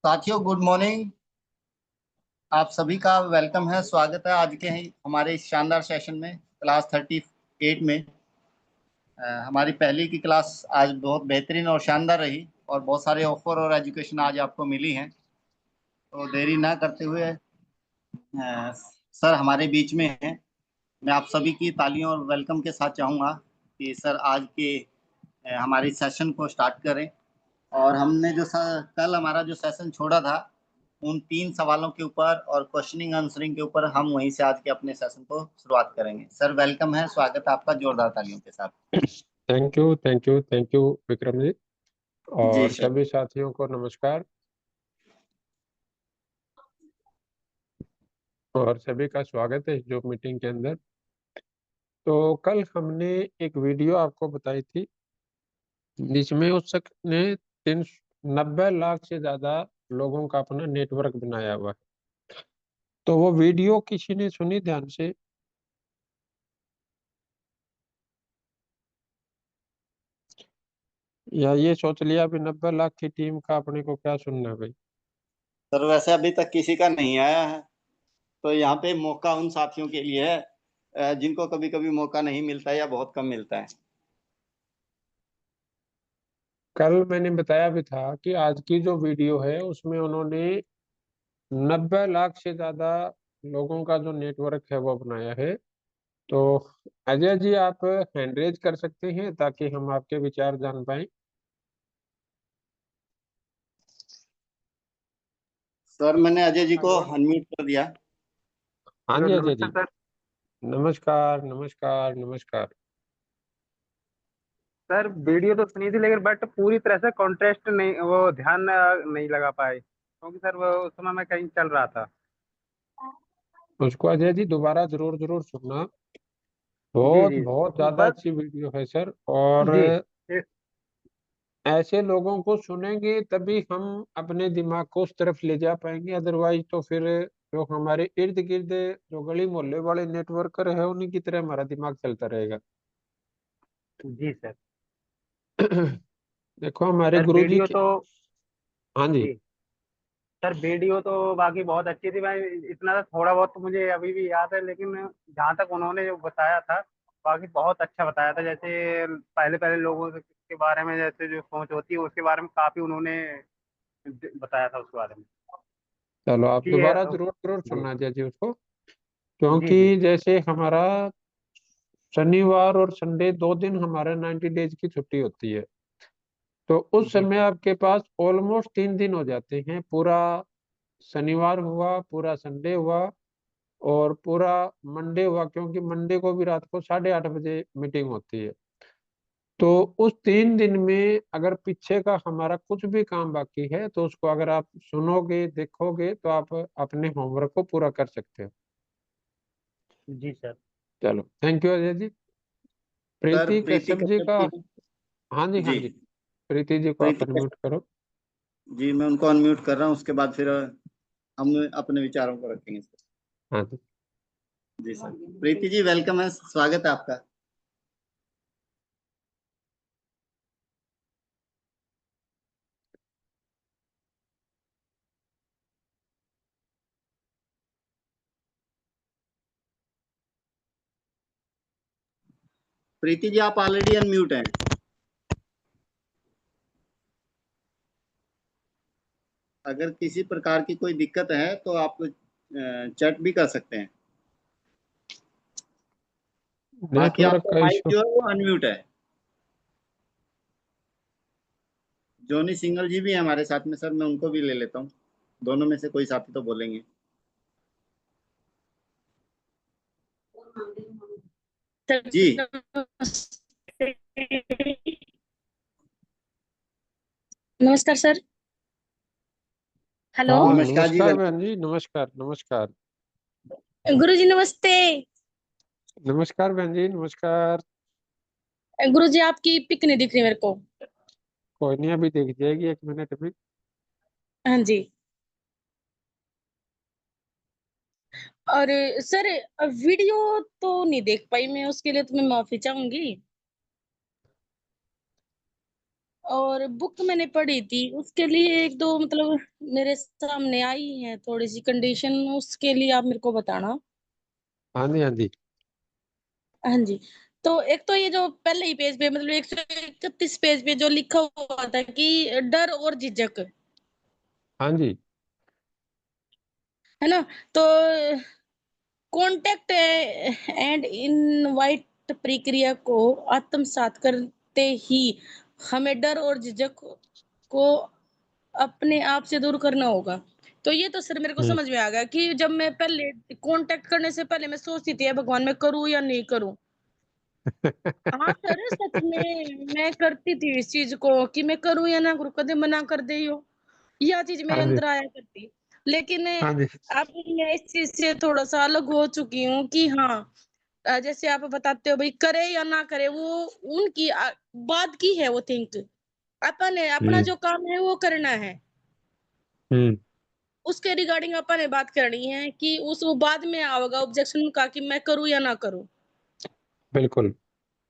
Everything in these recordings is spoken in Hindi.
साथियों, गुड मॉर्निंग। आप सभी का वेलकम है, स्वागत है आज के हमारे इस शानदार सेशन में, क्लास 38 में। हमारी पहली की क्लास आज बहुत बेहतरीन और शानदार रही और बहुत सारे ऑफर और एजुकेशन आज आपको मिली हैं। तो देरी ना करते हुए सर हमारे बीच में हैं। मैं आप सभी की तालियों और वेलकम के साथ चाहूँगा कि सर आज के हमारे सेशन को स्टार्ट करें। और हमने कल हमारा जो सेशन छोड़ा था उन 3 सवालों के ऊपर और क्वेश्चनिंग आंसरिंग के ऊपर हम वहीं से आज के अपने सेशन को शुरुआत करेंगे। सर वेलकम है, स्वागत है आपका जोरदार तालियों के साथ। Thank you thank you thank you Vikram ji ji और सर। सभी साथियों को नमस्कार और सभी का स्वागत है जो मीटिंग के अंदर। तो कल हमने एक वीडियो आपको बताई थी जिसमें उस शख्स ने 90 लाख से ज्यादा लोगों का अपना नेटवर्क बनाया हुआ है। तो वो वीडियो किसी ने सुनी ध्यान से? या ये सोच लिया भी 90 लाख की टीम का अपने को क्या सुनना है भाई? सर वैसे अभी तक किसी का नहीं आया है, तो यहाँ पे मौका उन साथियों के लिए है जिनको कभी कभी मौका नहीं मिलता है या बहुत कम मिलता है। कल मैंने बताया भी था कि आज की जो वीडियो है उसमें उन्होंने 90 लाख से ज्यादा लोगों का जो नेटवर्क है वो बनाया है। तो अजय जी आप हैंड रेज कर सकते हैं ताकि हम आपके विचार जान पाए। सर मैंने अजय जी को हेलो। अनम्यूट कर दिया। हाँ हेलो, जी अजय नमस्कार जी, सर। नमस्कार नमस्कार नमस्कार। सर वीडियो तो सुनी थी लेकिन बट पूरी तरह से कॉन्टेस्ट नहीं, वो ध्यान नहीं लगा पाए क्योंकि सर वो उस समय मैं कहीं चल रहा था। उसको अजय जी दोबारा जरूर जरूर सुनना। जी बहुत जी। बहुत ज्यादा बस। अच्छी वीडियो है सर। और जी। इस- ऐसे लोगों को सुनेंगे तभी हम अपने दिमाग को उस तरफ ले जा पाएंगे, अदरवाइज तो फिर जो हमारे इर्द गिर्द जो गली मोहल्ले वाले नेटवर्कर है उन्हीं की तरह हमारा दिमाग चलता रहेगा। जी सर। देखो हमारे सर गुरु जी वीडियो के। तो। हाँ जी। जी। सर वीडियो तो बाकी बहुत अच्छी थी। मैं इतना तो थोड़ा बहुत तो मुझे अभी भी याद है, लेकिन जहाँ तक उन्होंने जो बताया था बाकी बहुत अच्छा बताया था। जैसे पहले पहले लोगों के बारे में, जैसे जो सोच होती है उसके बारे में काफी उन्होंने बताया था उसके बारे में चलो आप कि ये। दोबारा जरूर जरूर जी सुनना चाहिए उसको, जी जी। क्योंकि जैसे हमारा शनिवार और संडे 2 दिन हमारा 90 डेज की छुट्टी होती है। तो उस जी समय सर। आपके पास ऑलमोस्ट 3 दिन हो जाते हैं। पूरा शनिवार हुआ, पूरा संडे हुआ और पूरा मंडे हुआ, क्योंकि मंडे को भी रात को 8:30 बजे मीटिंग होती है। तो उस 3 दिन में अगर पीछे का हमारा कुछ भी काम बाकी है तो उसको अगर आप सुनोगे देखोगे तो आप अपने होमवर्क को पूरा कर सकते हो। जी सर। चलो thank you Ajay ji. Sir Preeti Preeti Kashyap ji Kashyap का। की। हाँ जी हाँ जी। जी। प्रीति जी को आप प्रीति अनम्यूट कश्यप। करो। जी मैं उनको अनम्यूट कर रहा हूँ, उसके बाद फिर हम अपने विचारों को रखेंगे सर। हाँ जी। जी सर। प्रीति जी वेलकम है, स्वागत है आपका। प्रीति जी आप ऑलरेडी अनम्यूट हैं। अगर किसी प्रकार की कोई दिक्कत है तो आप चैट भी कर सकते हैं। बाकी नेटवर्क आपका का माइक इशू। जो है वो अनम्यूट है। जॉनी सिंगल जी भी है हमारे साथ में सर, मैं उनको भी ले लेता हूँ। दोनों में से कोई साथी तो बोलेंगे। जी। नमस्कार सर। हेलो। हाँ नमस्कार जी, नमस्कार वेलकम। बहन जी, नमस्कार नमस्कार। गुरुजी नमस्ते। नमस्कार बहन जी, नमस्कार। गुरुजी आपकी पिक नहीं दिख रही मेरे को। कोई नहीं, अभी देख जाएगी 1 मिनट में। हाँ जी। और सर वीडियो तो नहीं देख पाई मैं, उसके लिए तो मैं माफी चाहूंगी। और बुक मैंने पढ़ी थी, उसके लिए एक दो मतलब मेरे सामने आई है थोड़ी सी कंडीशन, उसके लिए आप मेरे को बताना। हाँ जी, हाँ जी, हाँ जी। तो एक तो ये जो पहले ही पेज पे मतलब 131 पेज पे जो लिखा हुआ था कि डर और झिझक, हाँ जी, है ना? तो कॉन्टेक्ट एंड इनवाइट प्रक्रिया को आत्मसात करते ही हमें डर और झिझक को अपने आप से दूर करना होगा। तो ये तो सर मेरे को हम्म, समझ में आ गया कि जब मैं पहले कॉन्टेक्ट करने से पहले मैं सोचती थी, "हे भगवान मैं करूँ या नहीं करूँ?" हाँ सर, सच में मैं करती थी इस चीज़ को कि मैं करूँ या ना करूँ, कदे मना कर दे यो। यह चीज़ मेरे हाँ जी, अंदर आया करती। लेकिन हाँ जी, अब मैं इस चीज़ से थोड़ा-सा अलग हो चुकी हूँ कि हाँ, जैसे आप बताते हो भई करे या ना करे वो उनकी बात की है वो थिंक। अपन ने अपना हम्म, जो काम है वो करना है। हम्म, उसके रिगार्डिंग अपन ने बात करनी है कि उस वो बाद में होगा ऑब्जेक्शन का कि मैं करूँ या ना करूँ। बिल्कुल।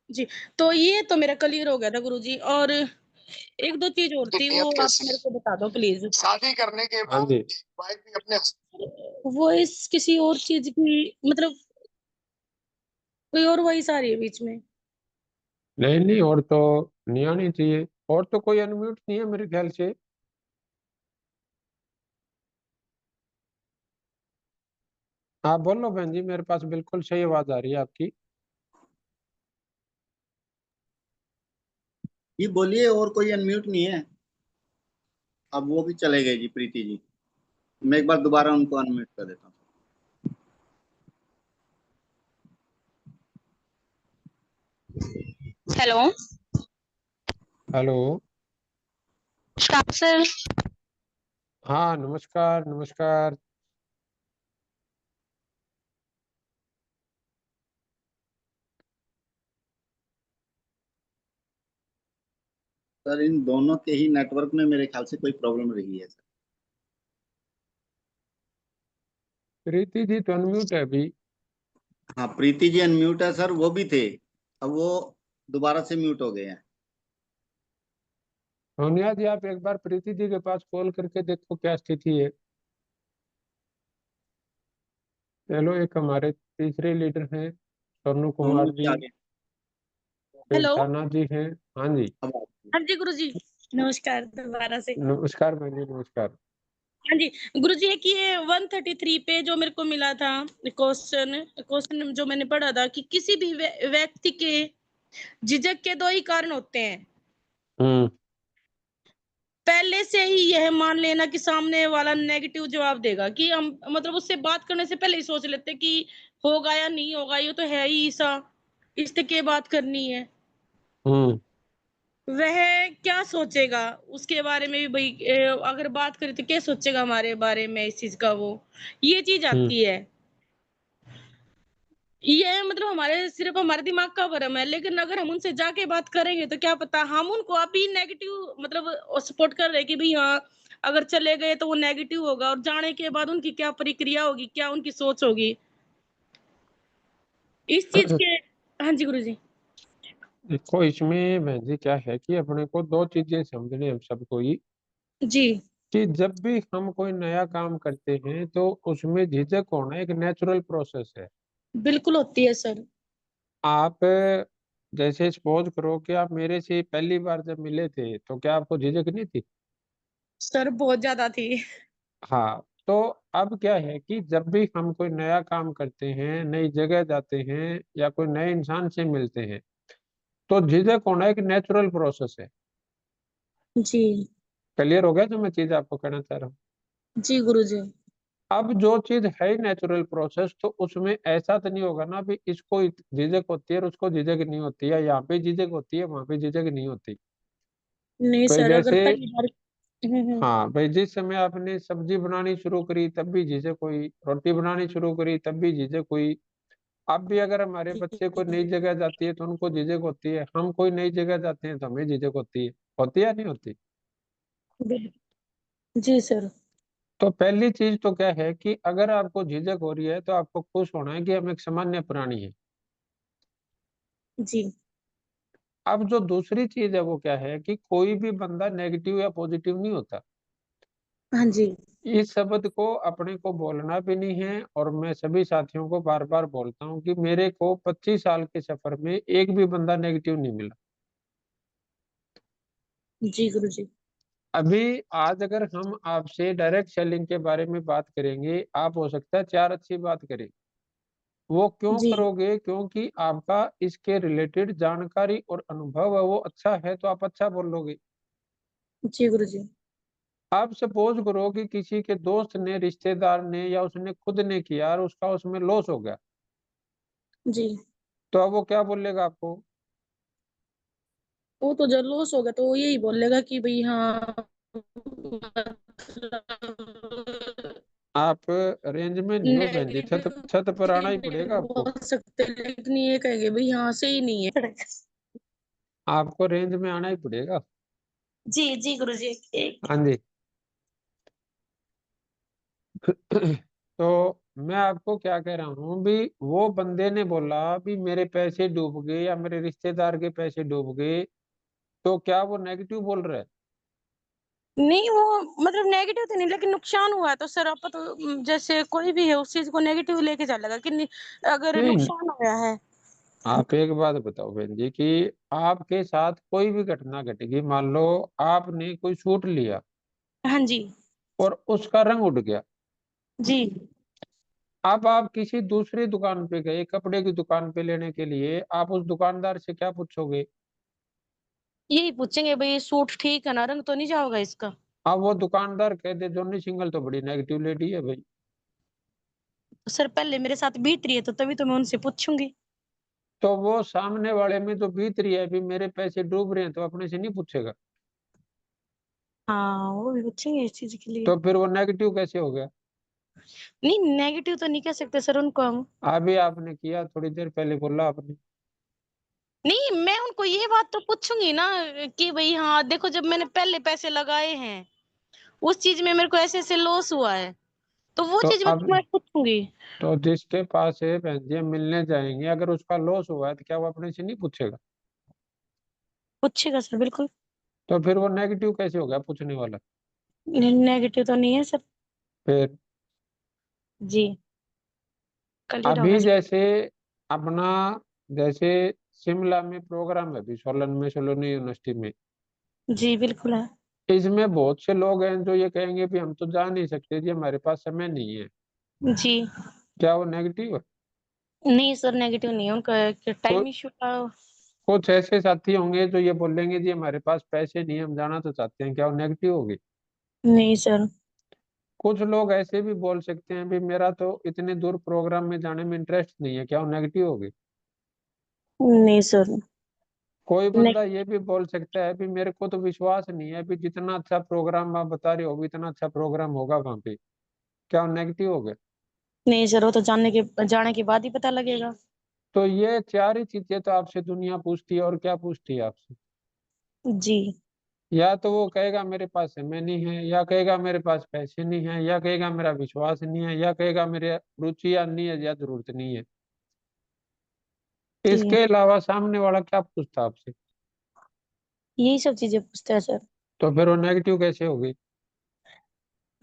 जी, तो ये तो मेरा क्लियर हो गया था गुरुजी, और 1-2 चीज़ और थी वो आप मेरे को बता दो प्लीज़। शादी करने के हाँ जी, वाइफ भी अपने वॉइस किसी और चीज़ की मतलब कोई और वॉइस आ रही है बीच में। नहीं नहीं, और तो नहीं आनी चाहिए, और तो कोई अनम्यूट नहीं है मेरे ख्याल से। आप बोलो बहन जी, मेरे पास बिल्कुल सही आवाज आ रही है आपकी। जी बोलिए, और कोई अनम्यूट नहीं है? अब वो भी चले गए जी, प्रीति जी। मैं एक बार दोबारा उनको अनम्यूट कर देता हूँ। Hello, hello. नमस्कार सर। हाँ, नमस्कार नमस्कार। सर इन दोनों के ही नेटवर्क में मेरे ख्याल से कोई प्रॉब्लम रही है सर। प्रीति जी तो अनम्यूट है अभी। हाँ, प्रीति जी अनम्यूट है सर, वो भी थे। अब वो दोबारा से म्यूट हो गए हैं। सोनिया जी, आप एक बार प्रीति जी के पास कॉल करके देखो क्या स्थिति है। चलो, एक हमारे तीसरे लीडर हैं सोनू कुमार दोनों जी जी, आगे। फिर हेलो, ताना जी हैं। हाँ जी, अब आप- हाँ जी गुरुजी, नमस्कार दोबारा से। नमस्कार बहन जी, नमस्कार। हाँ जी, गुरुजी एक ये 133 पे जो मेरे को मिला था क्वेश्चन क्वेश्चन जो मैंने पढ़ा था कि किसी भी व्यक्ति के झिझक के 2 ही कारण होते हैं। हम्म, पहले से ही यह मान लेना कि सामने वाला नेगेटिव जवाब देगा कि हम मतलब उससे बात करने से पहले ही सोच लेते कि होगा या नहीं होगा, ये तो है ही ऐसा, इससे क्या बात करनी है। हम्म, वह क्या सोचेगा उसके बारे में भी भाई, अगर बात करें तो क्या सोचेगा हमारे बारे में इस चीज का, वो ये चीज हम्म, आती है। ये मतलब हमारे सिर्फ हमारे दिमाग का भ्रम है, लेकिन अगर हम उनसे जाके बात करेंगे तो क्या पता हम उनको अभी नेगेटिव मतलब सपोर्ट कर रहे हैं कि भाई हाँ, अगर चले गए तो वो नेगेटिव होगा, और जाने के बाद उनकी क्या प्रक्रिया होगी, क्या उनकी सोच होगी इस चीज के। हाँ जी गुरुजी। देखो इसमें बहन जी क्या है कि अपने को दो चीजें समझने हम सबको ही, जी कि जब भी हम कोई नया काम करते हैं तो उसमें झिझक होना एक नेचुरल प्रोसेस है। बिल्कुल होती है सर। आप जैसे सपोज करो कि आप मेरे से पहली बार जब मिले थे तो क्या आपको झिझक नहीं थी? सर बहुत ज्यादा थी। हाँ, तो अब क्या है कि जब भी हम कोई नया काम करते हैं, नई जगह जाते हैं या कोई नए इंसान से मिलते हैं, तो झिझक होना एक नेचुरल प्रोसेस है। जी क्लियर हो गया जो मैं चीज आपको कहना चाह रहा हूँ? जी गुरुजी। अब जो चीज है नेचुरल प्रोसेस, तो उसमें ऐसा तो नहीं होगा ना भी इसको झिझक होती है और उसको झिझक नहीं होती है, यहाँ पे झिझक होती है वहां पे झिझक नहीं होती। नहीं भाई सर, अगर जैसे, पहली बार हाँ भाई, जिस समय आपने सब्जी बनानी शुरू करी तब भी झिझक हुई, रोटी बनानी शुरू करी तब भी झिझक हुई। अब भी अगर हमारे बच्चे कोई नई जगह जाती है तो उनको झिझक होती है, हम कोई नई जगह जाते हैं तो हमें झिझक होती है या नहीं होती? जी सर। तो पहली चीज तो क्या है कि अगर आपको झिझक हो रही है तो आपको खुश होना है कि हम एक सामान्य प्राणी है। जी अब जो दूसरी चीज है वो क्या है कि कोई भी बंदा नेगेटिव या पॉजिटिव नहीं होता। हाँ जी। इस शब्द को अपने को बोलना भी नहीं है, और मैं सभी साथियों को बार बार बोलता हूँ कि मेरे को 25 साल के सफर में एक भी बंदा नेगेटिव नहीं मिला। जी गुरु जी। अभी आज अगर हम आपसे डायरेक्ट सेलिंग के बारे में बात करेंगे, आप हो सकता है 4 अच्छी बात करें। वो क्यों जी। करोगे? क्योंकि आपका इसके रिलेटेड जानकारी और अनुभव है वो अच्छा है, तो आप अच्छा बोलोगे। जी गुरु जी। आप सपोज करो कि किसी के दोस्त ने, रिश्तेदार ने, या उसने खुद ने किया और उसका उसमें लॉस हो गया, जी। तो अब वो क्या बोलेगा आपको? वो तो जब लॉस होगा तो वो यही बोलेगा कि भाई हाँ मतलब आप रेंज में नहीं हो बहन जी, छत छत पर आना ही नेगेटिव पड़ेगा आपको। बोल सकते हैं, लेकिन ये कहेंगे भाई हाँ सही नहीं है। आपको रेंज में आना ही पड़ेगा। जी जी गुरु जी। एक हाँ जी। तो मैं आपको क्या कह रहा हूँ भी, वो बंदे ने बोला भी मेरे पैसे डूब गए या मेरे रिश्तेदार के पैसे डूब गए, तो क्या वो नेगेटिव बोल रहा है? नहीं, वो मतलब नेगेटिव तो नहीं, लेकिन नुकसान हुआ है तो सर आप तो जैसे कोई भी है उस चीज को नेगेटिव लेके चलेगा कि अगर नहीं, नुकसान हुआ है। आप एक बात बताओ बहन जी कि आपके साथ कोई भी घटना घटेगी, मान लो आपने कोई सूट लिया हाँ जी। और उसका रंग उड़ गया। जी। अब आप किसी दूसरी दुकान पे गए, कपड़े की दुकान पे लेने के लिए, आप उस दुकानदार से क्या पूछोगे? यही पूछेंगे भाई सूट ठीक है ना, रंग तो नहीं जाओगा इसका। अब वो दुकानदार कह दे जॉनी सिंगल तो बड़ी नेगेटिव लेडी है भाई, सर पहले मेरे साथ बीत रही है तो तभी तो मैं उनसे पूछूंगी। तो वो सामने वाले में तो बीत रही है, अभी मेरे पैसे डूब रहे हैं, तो अपने से नहीं पूछेगा? हाँ वो भी पूछेंगे इस चीज के लिए। तो फिर वो नेगेटिव कैसे हो गया? नहीं नेगेटिव तो नहीं कह सकते सर उनको हम। अभी आपने किया, थोड़ी देर पहले बोला आपने। नहीं मैं उनको ये बात तो पूछूंगी ना कि भाई हाँ देखो जब मैंने पहले पैसे लगाए हैं उस चीज में मेरे को ऐसे ऐसे लॉस हुआ है, तो वो तो चीज मैं अब तुम्हें पूछूंगी। तो जिसके पास है बहन जी, हम मिलने जाएंगे, अगर उसका लॉस हुआ है तो क्या वो अपने से नहीं पूछेगा? पूछेगा सर बिल्कुल। तो फिर वो नेगेटिव कैसे हो गया पूछने वाला? नेगेटिव तो नहीं है सर। फिर जी। क्लियर होगा अभी सर। जैसे अपना, जैसे शिमला में प्रोग्राम है अभी, सोलन में, सोलोनी यूनिवर्सिटी में, जी बिल्कुल है। इसमें बहुत से लोग हैं जो ये कहेंगे भी हम तो जा नहीं सकते जी, हमारे पास समय नहीं है। जी। क्या वो नेगेटिव है? नहीं सर नेगेटिव नहीं है उनका को, टाइम इशू का। कुछ ऐसे साथी होंगे जो ये बोलेंगे जी हमारे पास पैसे नहीं है, हम जाना तो चाहते हैं, क्या वो नेगेटिव होगी? नहीं सर। कुछ लोग ऐसे भी बोल सकते हैं भी मेरा तो इतने दूर प्रोग्राम में जाने में इंटरेस्ट नहीं है, क्या वो नेगेटिव होगी? नहीं सर। कोई नहीं। बंदा ये भी बोल सकता है भी मेरे को तो विश्वास नहीं है भी जितना अच्छा प्रोग्राम आप बता रहे हो भी इतना अच्छा प्रोग्राम होगा वहां पे, क्या वो नेगेटिव हो गया? नहीं सर वो तो जाने के बाद ही पता लगेगा। तो ये चार ही चीजें तो आपसे दुनिया पूछती है, और क्या पूछती है आपसे? जी। या तो वो कहेगा मेरे पास समय नहीं है, या कहेगा मेरे पास पैसे नहीं है, या कहेगा मेरा विश्वास नहीं है, या कहेगा मेरे रुचि या नहीं है या जरूरत नहीं है। जी। इसके अलावा सामने वाला क्या पूछता आपसे? यही सब चीजें पूछते हैं सर। तो फिर वो नेगेटिव कैसे होगी?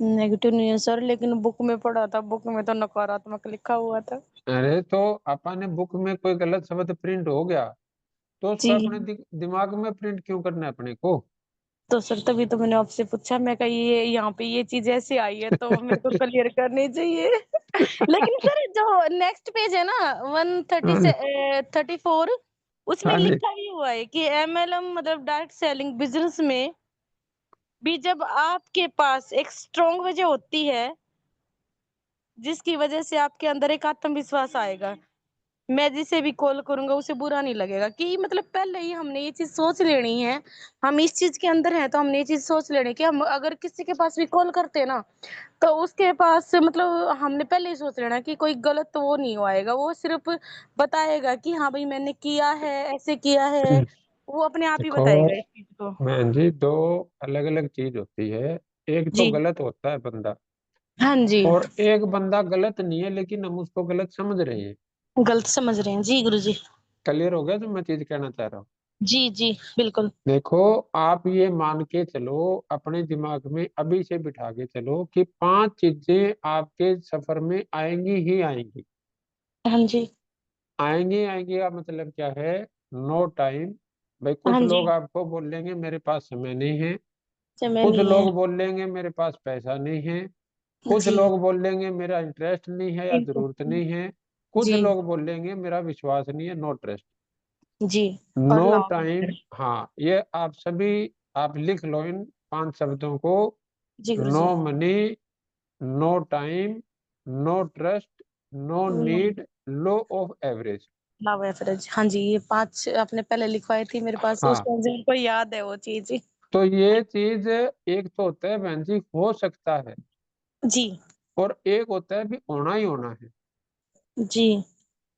नेगेटिव नहीं है सर, लेकिन बुक में पढ़ा था, बुक में तो नकारात्मक लिखा हुआ था। अरे तो अपन ने बुक में कोई गलत शब्द प्रिंट हो गया, तो उसको जी। अपने दिमाग में प्रिंट क्यों करना है अपने को? तो सर तभी तो मैंने आपसे पूछा, मैं कहा ये यहाँ पे ये चीज ऐसे आई है तो मेरे को क्लियर करनी चाहिए। लेकिन सर जो नेक्स्ट पेज है ना वन थर्टी हाँ से जी। 34 उसमें हाँ जी। लिखा ही हुआ है कि एमएलएम मतलब डायरेक्ट सेलिंग बिजनेस में भी जब आपके पास एक स्ट्रॉन्ग वजह होती है जिसकी वजह से आपके अंदर एक आत्मविश्वास आएगा, मैं जिसे भी कॉल करूंगा उसे बुरा नहीं लगेगा, कि मतलब पहले ही हमने ये चीज सोच लेनी है। हम इस चीज के अंदर हैं तो हमने ये चीज सोच लेनी है कि हम अगर किसी के पास भी कॉल करते हैं ना तो उसके पास मतलब हमने पहले ही सोच लेना कि कोई गलत वो नहीं आएगा, वो सिर्फ बताएगा कि हाँ भाई मैंने किया है ऐसे किया है, वो अपने आप ही देखो बताएगा इस चीज को। बहन जी, दो अलग अलग चीज होती है। एक तो जी। गलत होता है बंदा, हाँ जी। और एक बंदा गलत नहीं है लेकिन हम उसको गलत समझ रहे हैं। गलत समझ रहे हैं जी गुरु जी। क्लियर हो गया जो मैं चीज कहना चाह रहा हूँ? जी जी बिल्कुल। देखो, आप ये मान के चलो, अपने दिमाग में अभी से बिठा के चलो कि 5 चीजें आपके सफर में आएंगी ही आएंगी। हाँ जी। आएंगी आएंगी का मतलब क्या है? No time. भाई, कुछ हाँ जी। लोग आपको बोलेंगे मेरे पास समय नहीं है, समय कुछ नहीं है। लोग बोलेंगे मेरे पास पैसा नहीं है, कुछ जी। लोग बोलेंगे मेरा इंटरेस्ट नहीं है या जरूरत नहीं है, कुछ जी। लोग बोलेंगे मेरा विश्वास नहीं है, नो ट्रस्ट। जी। और नो नाव। टाइम। हाँ, ये आप सभी आप लिख लो इन 5 शब्दों को। जी गुरु नो जी। Money, no time, no trust, no need, low of average. Now average, हाँ जी, ये 5 आपने पहले लिखवाई थी मेरे पास, उस हाँ, टाइम से मेरे को याद है वो चीज। तो ये चीज एक तो होता है बहन जी हो सकता है, जी। और एक होता है भी होना ही होना है। जी।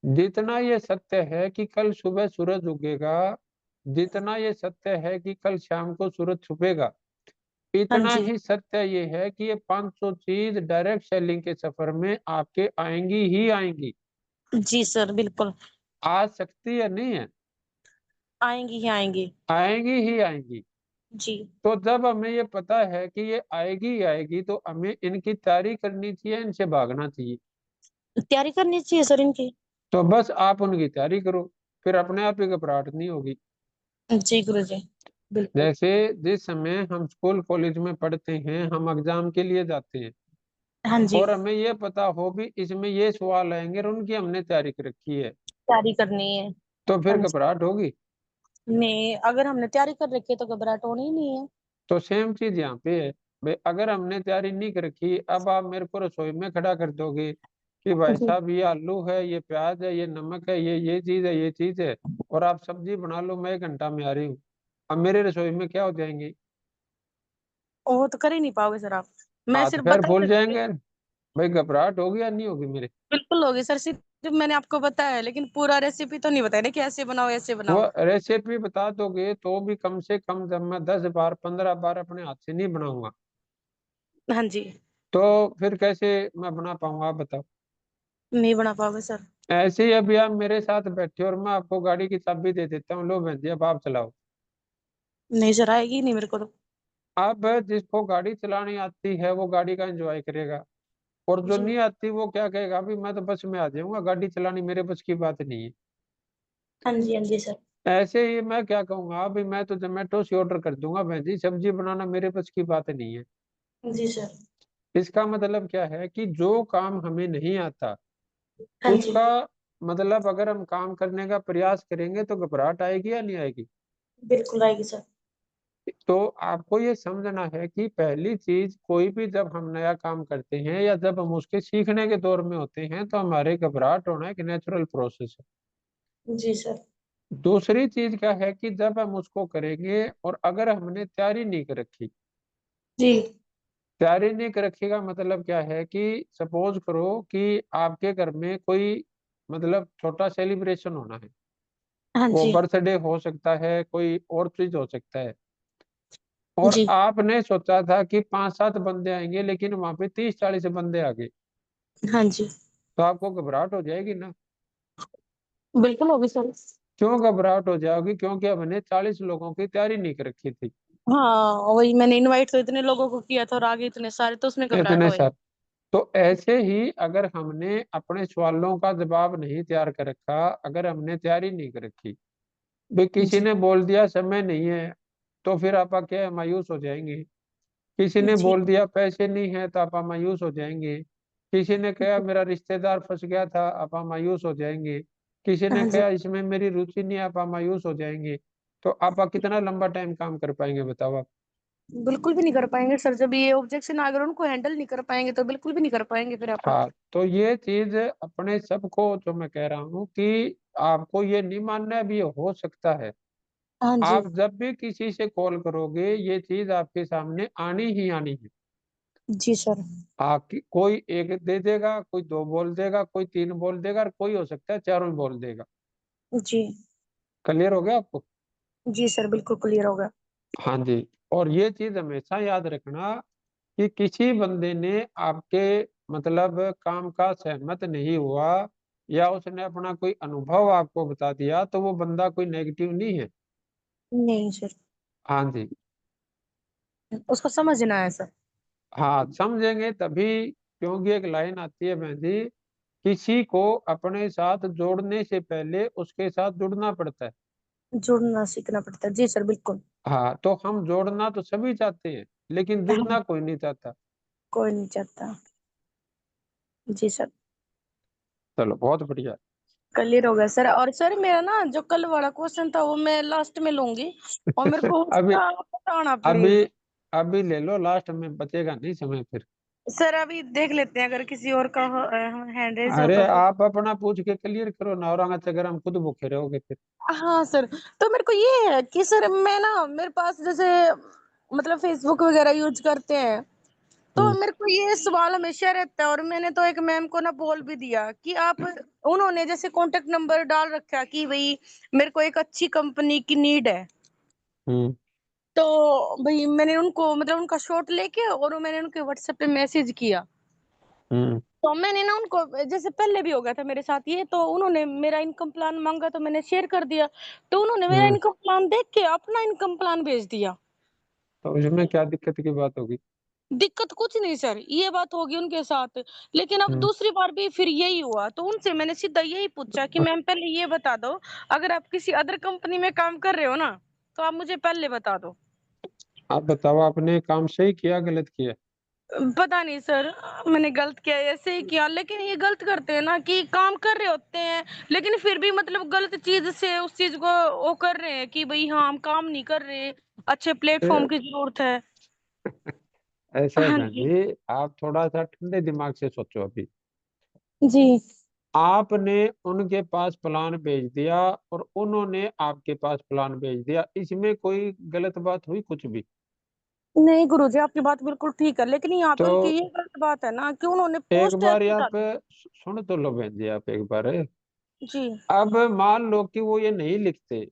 जितना ये सत्य है कि कल सुबह सूरज उगेगा, जितना ये सत्य है कि कल शाम को सूरज छुपेगा, हाँ इतना जी। ही सत्य ये है कि ये 500 चीज डायरेक्ट सेलिंग के सफर में आपके आएंगी ही आएंगी। जी सर बिल्कुल। आ सकती है नहीं है? आएंगी ही आएंगी। आएंगी ही आएंगी। जी। तो जब हमें ये पता है कि ये आएगी ही आएगी, तो हमें इनकी तैयारी करनी चाहिए, इनसे भागना चाहिए। तैयारी करनी चाहिए सर इनकी। तो बस आप उनकी तैयारी करो, फिर अपने आप ही घबराहट नहीं होगी। जी गुरु जी बिल्कुल। जैसे जिस समय हम स्कूल कॉलेज में पढ़ते हैं, हम एग्जाम के लिए जाते हैं, हाँ जी। और हमें ये पता हो भी इसमें ये सवाल आएंगे और उनकी हमने तैयारी कर रखी है, तैयारी करनी है। तो फिर हाँ जी। घबराहट होगी? नहीं, अगर हमने तैयारी कर रखी है तो घबराहट होनी ही नहीं है। तो सेम चीज यहाँ पे है। भाई, अगर हमने तैयारी नहीं कर रखी, अब आप मेरे को रसोई में खड़ा कर दोगे कि भाई जी। साहब ये आलू है, ये प्याज है, ये नमक है, ये चीज है, ये चीज है, और आप सब्जी बना लो, मैं 1 घंटा में आ रही हूँ, अब मेरे रसोई में क्या हो जाएंगे? वो तो कर ही नहीं पाओगे सर आप। मैं हाथ सिर्फ पैर बता फूल सकती जाएंगे। भाई, घबराहट होगी या नहीं होगी मेरे? हूँ। बिल्कुल होगी सर, सिर्फ मैंने आपको बताया है, लेकिन पूरा रेसिपी तो नहीं बताया ना कि ऐसे बनाओ ऐसे वो बनाओ। रेसिपी बता दोगे तो भी कम से कम जब मैं 10 बार 15 बार अपने हाथ से नहीं बनाऊंगा, हाँ जी। तो फिर कैसे मैं बना पाऊंगा, आप बताओ। नहीं बना पाओगे सर। ऐसे ही अभी आप मेरे साथ बैठे और मैं आपको गाड़ी की चाबी दे देता हूँ, लो बहन जी अब आप चलाओ। नहीं सर, आएगी ही नहीं मेरे को तो। अब जिसको गाड़ी चलानी आती है वो गाड़ी का एंजॉय करेगा, और जो जी। नहीं आती वो क्या कहेगा, अभी मैं तो बस में आ जाऊंगा, गाड़ी चलानी मेरे बस की बात नहीं है। हाँ जी। हाँ जी सर। ऐसे ही मैं क्या कहूंगा, अभी मैं तो जोमेटो से ऑर्डर कर दूंगा बहन जी, सब्जी बनाना मेरे बस की बात नहीं है। जी सर। इसका मतलब क्या है कि जो काम हमें नहीं आता हाँ जी। उसका मतलब अगर हम काम करने का प्रयास करेंगे तो घबराहट आएगी या नहीं आएगी? बिल्कुल आएगी सर। तो आपको ये समझना है कि पहली चीज, कोई भी जब हम नया काम करते हैं या जब हम उसके सीखने के दौर में होते हैं, तो हमारे घबराहट होना एक नेचुरल प्रोसेस है। जी सर। दूसरी चीज क्या है कि जब हम उसको करेंगे और अगर हमने तैयारी नहीं कर रखी, जी। तैयारी नहीं कर रखी का मतलब क्या है कि सपोज करो कि आपके घर में कोई मतलब छोटा सेलिब्रेशन होना है, हाँ वो जी। बर्थडे हो सकता है, कोई और चीज हो सकता है, और जी। आपने सोचा था कि 5-7 बंदे आएंगे लेकिन वहां पे 30-40 बंदे आ गए, हाँ जी। तो आपको घबराहट हो जाएगी ना? बिल्कुल होगी सर। क्यों घबराहट हो जाएगी? क्योंकि हमने 40 लोगों की तैयारी नहीं कर रखी थी। हाँ, वही मैंने इनवाइट तो इतने लोगों को किया था और आगे इतने सारे, तो उसमें घबराहट इतने होएगी। सारे। तो ऐसे ही अगर हमने अपने सवालों का जवाब नहीं तैयार कर रखा, अगर हमने तैयारी नहीं कर रखी, भाई किसी जी। ने बोल दिया समय नहीं है, तो फिर आप क्या है, मायूस हो जाएंगे। किसी ने जी। बोल दिया पैसे नहीं है, तो आप मायूस हो जाएंगे। किसी ने कहा मेरा रिश्तेदार फंस गया था, आप मायूस हो जाएंगे। किसी ने हाँ जी। कहा इसमें मेरी रुचि नहीं है, आप मायूस हो जाएंगे। तो आप कितना लंबा टाइम काम कर पाएंगे, बताओ आप? बिल्कुल भी नहीं कर पाएंगे सर, जब ये ऑब्जेक्शन अगर उनको हैंडल नहीं कर पाएंगे तो बिल्कुल भी नहीं कर पाएंगे फिर आप। हाँ, तो ये चीज अपने सबको जो मैं कह रहा हूँ कि आपको ये नहीं मानना है, भी ये हो सकता है। हाँ जी। आप जब भी किसी से कॉल करोगे ये चीज आपके सामने आनी ही आनी है। जी सर। आपकी कोई एक दे देगा, कोई 2 बोल देगा, कोई 3 बोल देगा, और कोई हो सकता है चारों ही बोल देगा। जी। क्लियर हो गया आपको? जी सर बिल्कुल क्लियर होगा। हाँ जी। और ये चीज हमेशा याद रखना कि किसी बंदे ने आपके मतलब काम का सहमत नहीं हुआ, या उसने अपना कोई अनुभव आपको बता दिया, तो वो बंदा कोई नेगेटिव नहीं है। नहीं सर, हाँ जी, उसको समझना है सर। हाँ समझेंगे तभी, क्योंकि एक लाइन आती है बहन जी, किसी को अपने साथ जोड़ने से पहले उसके साथ जुड़ना पड़ता है। जुड़ना सीखना पड़ता है, जी सर बिल्कुल। हाँ, तो हम जोड़ना तो सभी चाहते हैं, लेकिन हाँ, जुड़ना कोई नहीं चाहता। कोई नहीं चाहता। जी सर, चलो बहुत बढ़िया। क्लियर हो गया सर। और सर मेरा ना जो कल वाला क्वेश्चन था वो मैं लास्ट में लूंगी, और मेरे को अभी उसका बताना अभी प्लीज। अभी ले लो, लास्ट में बचेगा नहीं समय फिर। सर अभी देख लेते हैं, अगर किसी और का हैंड रेज हो अरे तो फिर। आप अपना पूछ के क्लियर करो ना, और अगर हम खुद भूखे रहोगे फिर। हाँ सर, तो मेरे को ये है कि सर मैं ना, मेरे पास जैसे मतलब फेसबुक वगैरह यूज करते हैं, तो हम्म मेरे को ये सवाल हमेशा रहता है, और मैंने तो एक मैम को ना बोल भी दिया कि आप, उन्होंने जैसे कांटेक्ट नंबर डाल रखा कि भाई मेरे को एक अच्छी कंपनी की नीड है, हम्म तो भाई मैंने उनको मतलब उनका शॉट लेके और मैंने उनके व्हाट्सएप पे मैसेज किया। हम्म तो मैंने ना उनको, जैसे पहले भी हो गया था मेरे साथ ये, तो उन्होंने मेरा इनकम प्लान मांगा तो मैंने शेयर कर दिया, तो उन्होंने मेरा हम्म इनकम प्लान देख के अपना इनकम प्लान भेज दिया। तो इसमें क्या दिक्कत की बात होगी? दिक्कत कुछ नहीं सर, ये बात होगी उनके साथ, लेकिन अब हम्म दूसरी बार भी फिर यही हुआ, तो उनसे मैंने सीधा यही पूछा कि मैम पहले ये बता दो, अगर आप किसी अदर कंपनी में काम कर रहे हो ना, तो आप मुझे पहले बता दो। आप बताओ, आपने काम सही किया गलत किया? पता नहीं सर, मैंने गलत किया, ऐसे ही किया, लेकिन ये गलत करते हैं ना कि काम कर रहे होते हैं, लेकिन फिर भी मतलब गलत चीज से उस चीज को वो कर रहे हैं कि भाई हाँ हम काम नहीं कर रहे, अच्छे प्लेटफॉर्म ए, की जरूरत है। ऐसा है हाँ बहन जी। जी, आप थोड़ा सा ठंडे दिमाग से सोचो। अभी जी आपने उनके पास प्लान भेज दिया और उन्होंने आपके पास प्लान भेज दिया, इसमें कोई गलत बात हुई कुछ भी? नहीं गुरुजी, आपकी बात बिल्कुल ठीक है, लेकिन यहाँ पे तो उनकी ये गलत बात है ना कि उन्होंने एक पोस्ट बार ऐसी आप डाली। सुन तो लो बहन जी, आप एक बार। जी अब मान लो कि वो ये नहीं लिखते,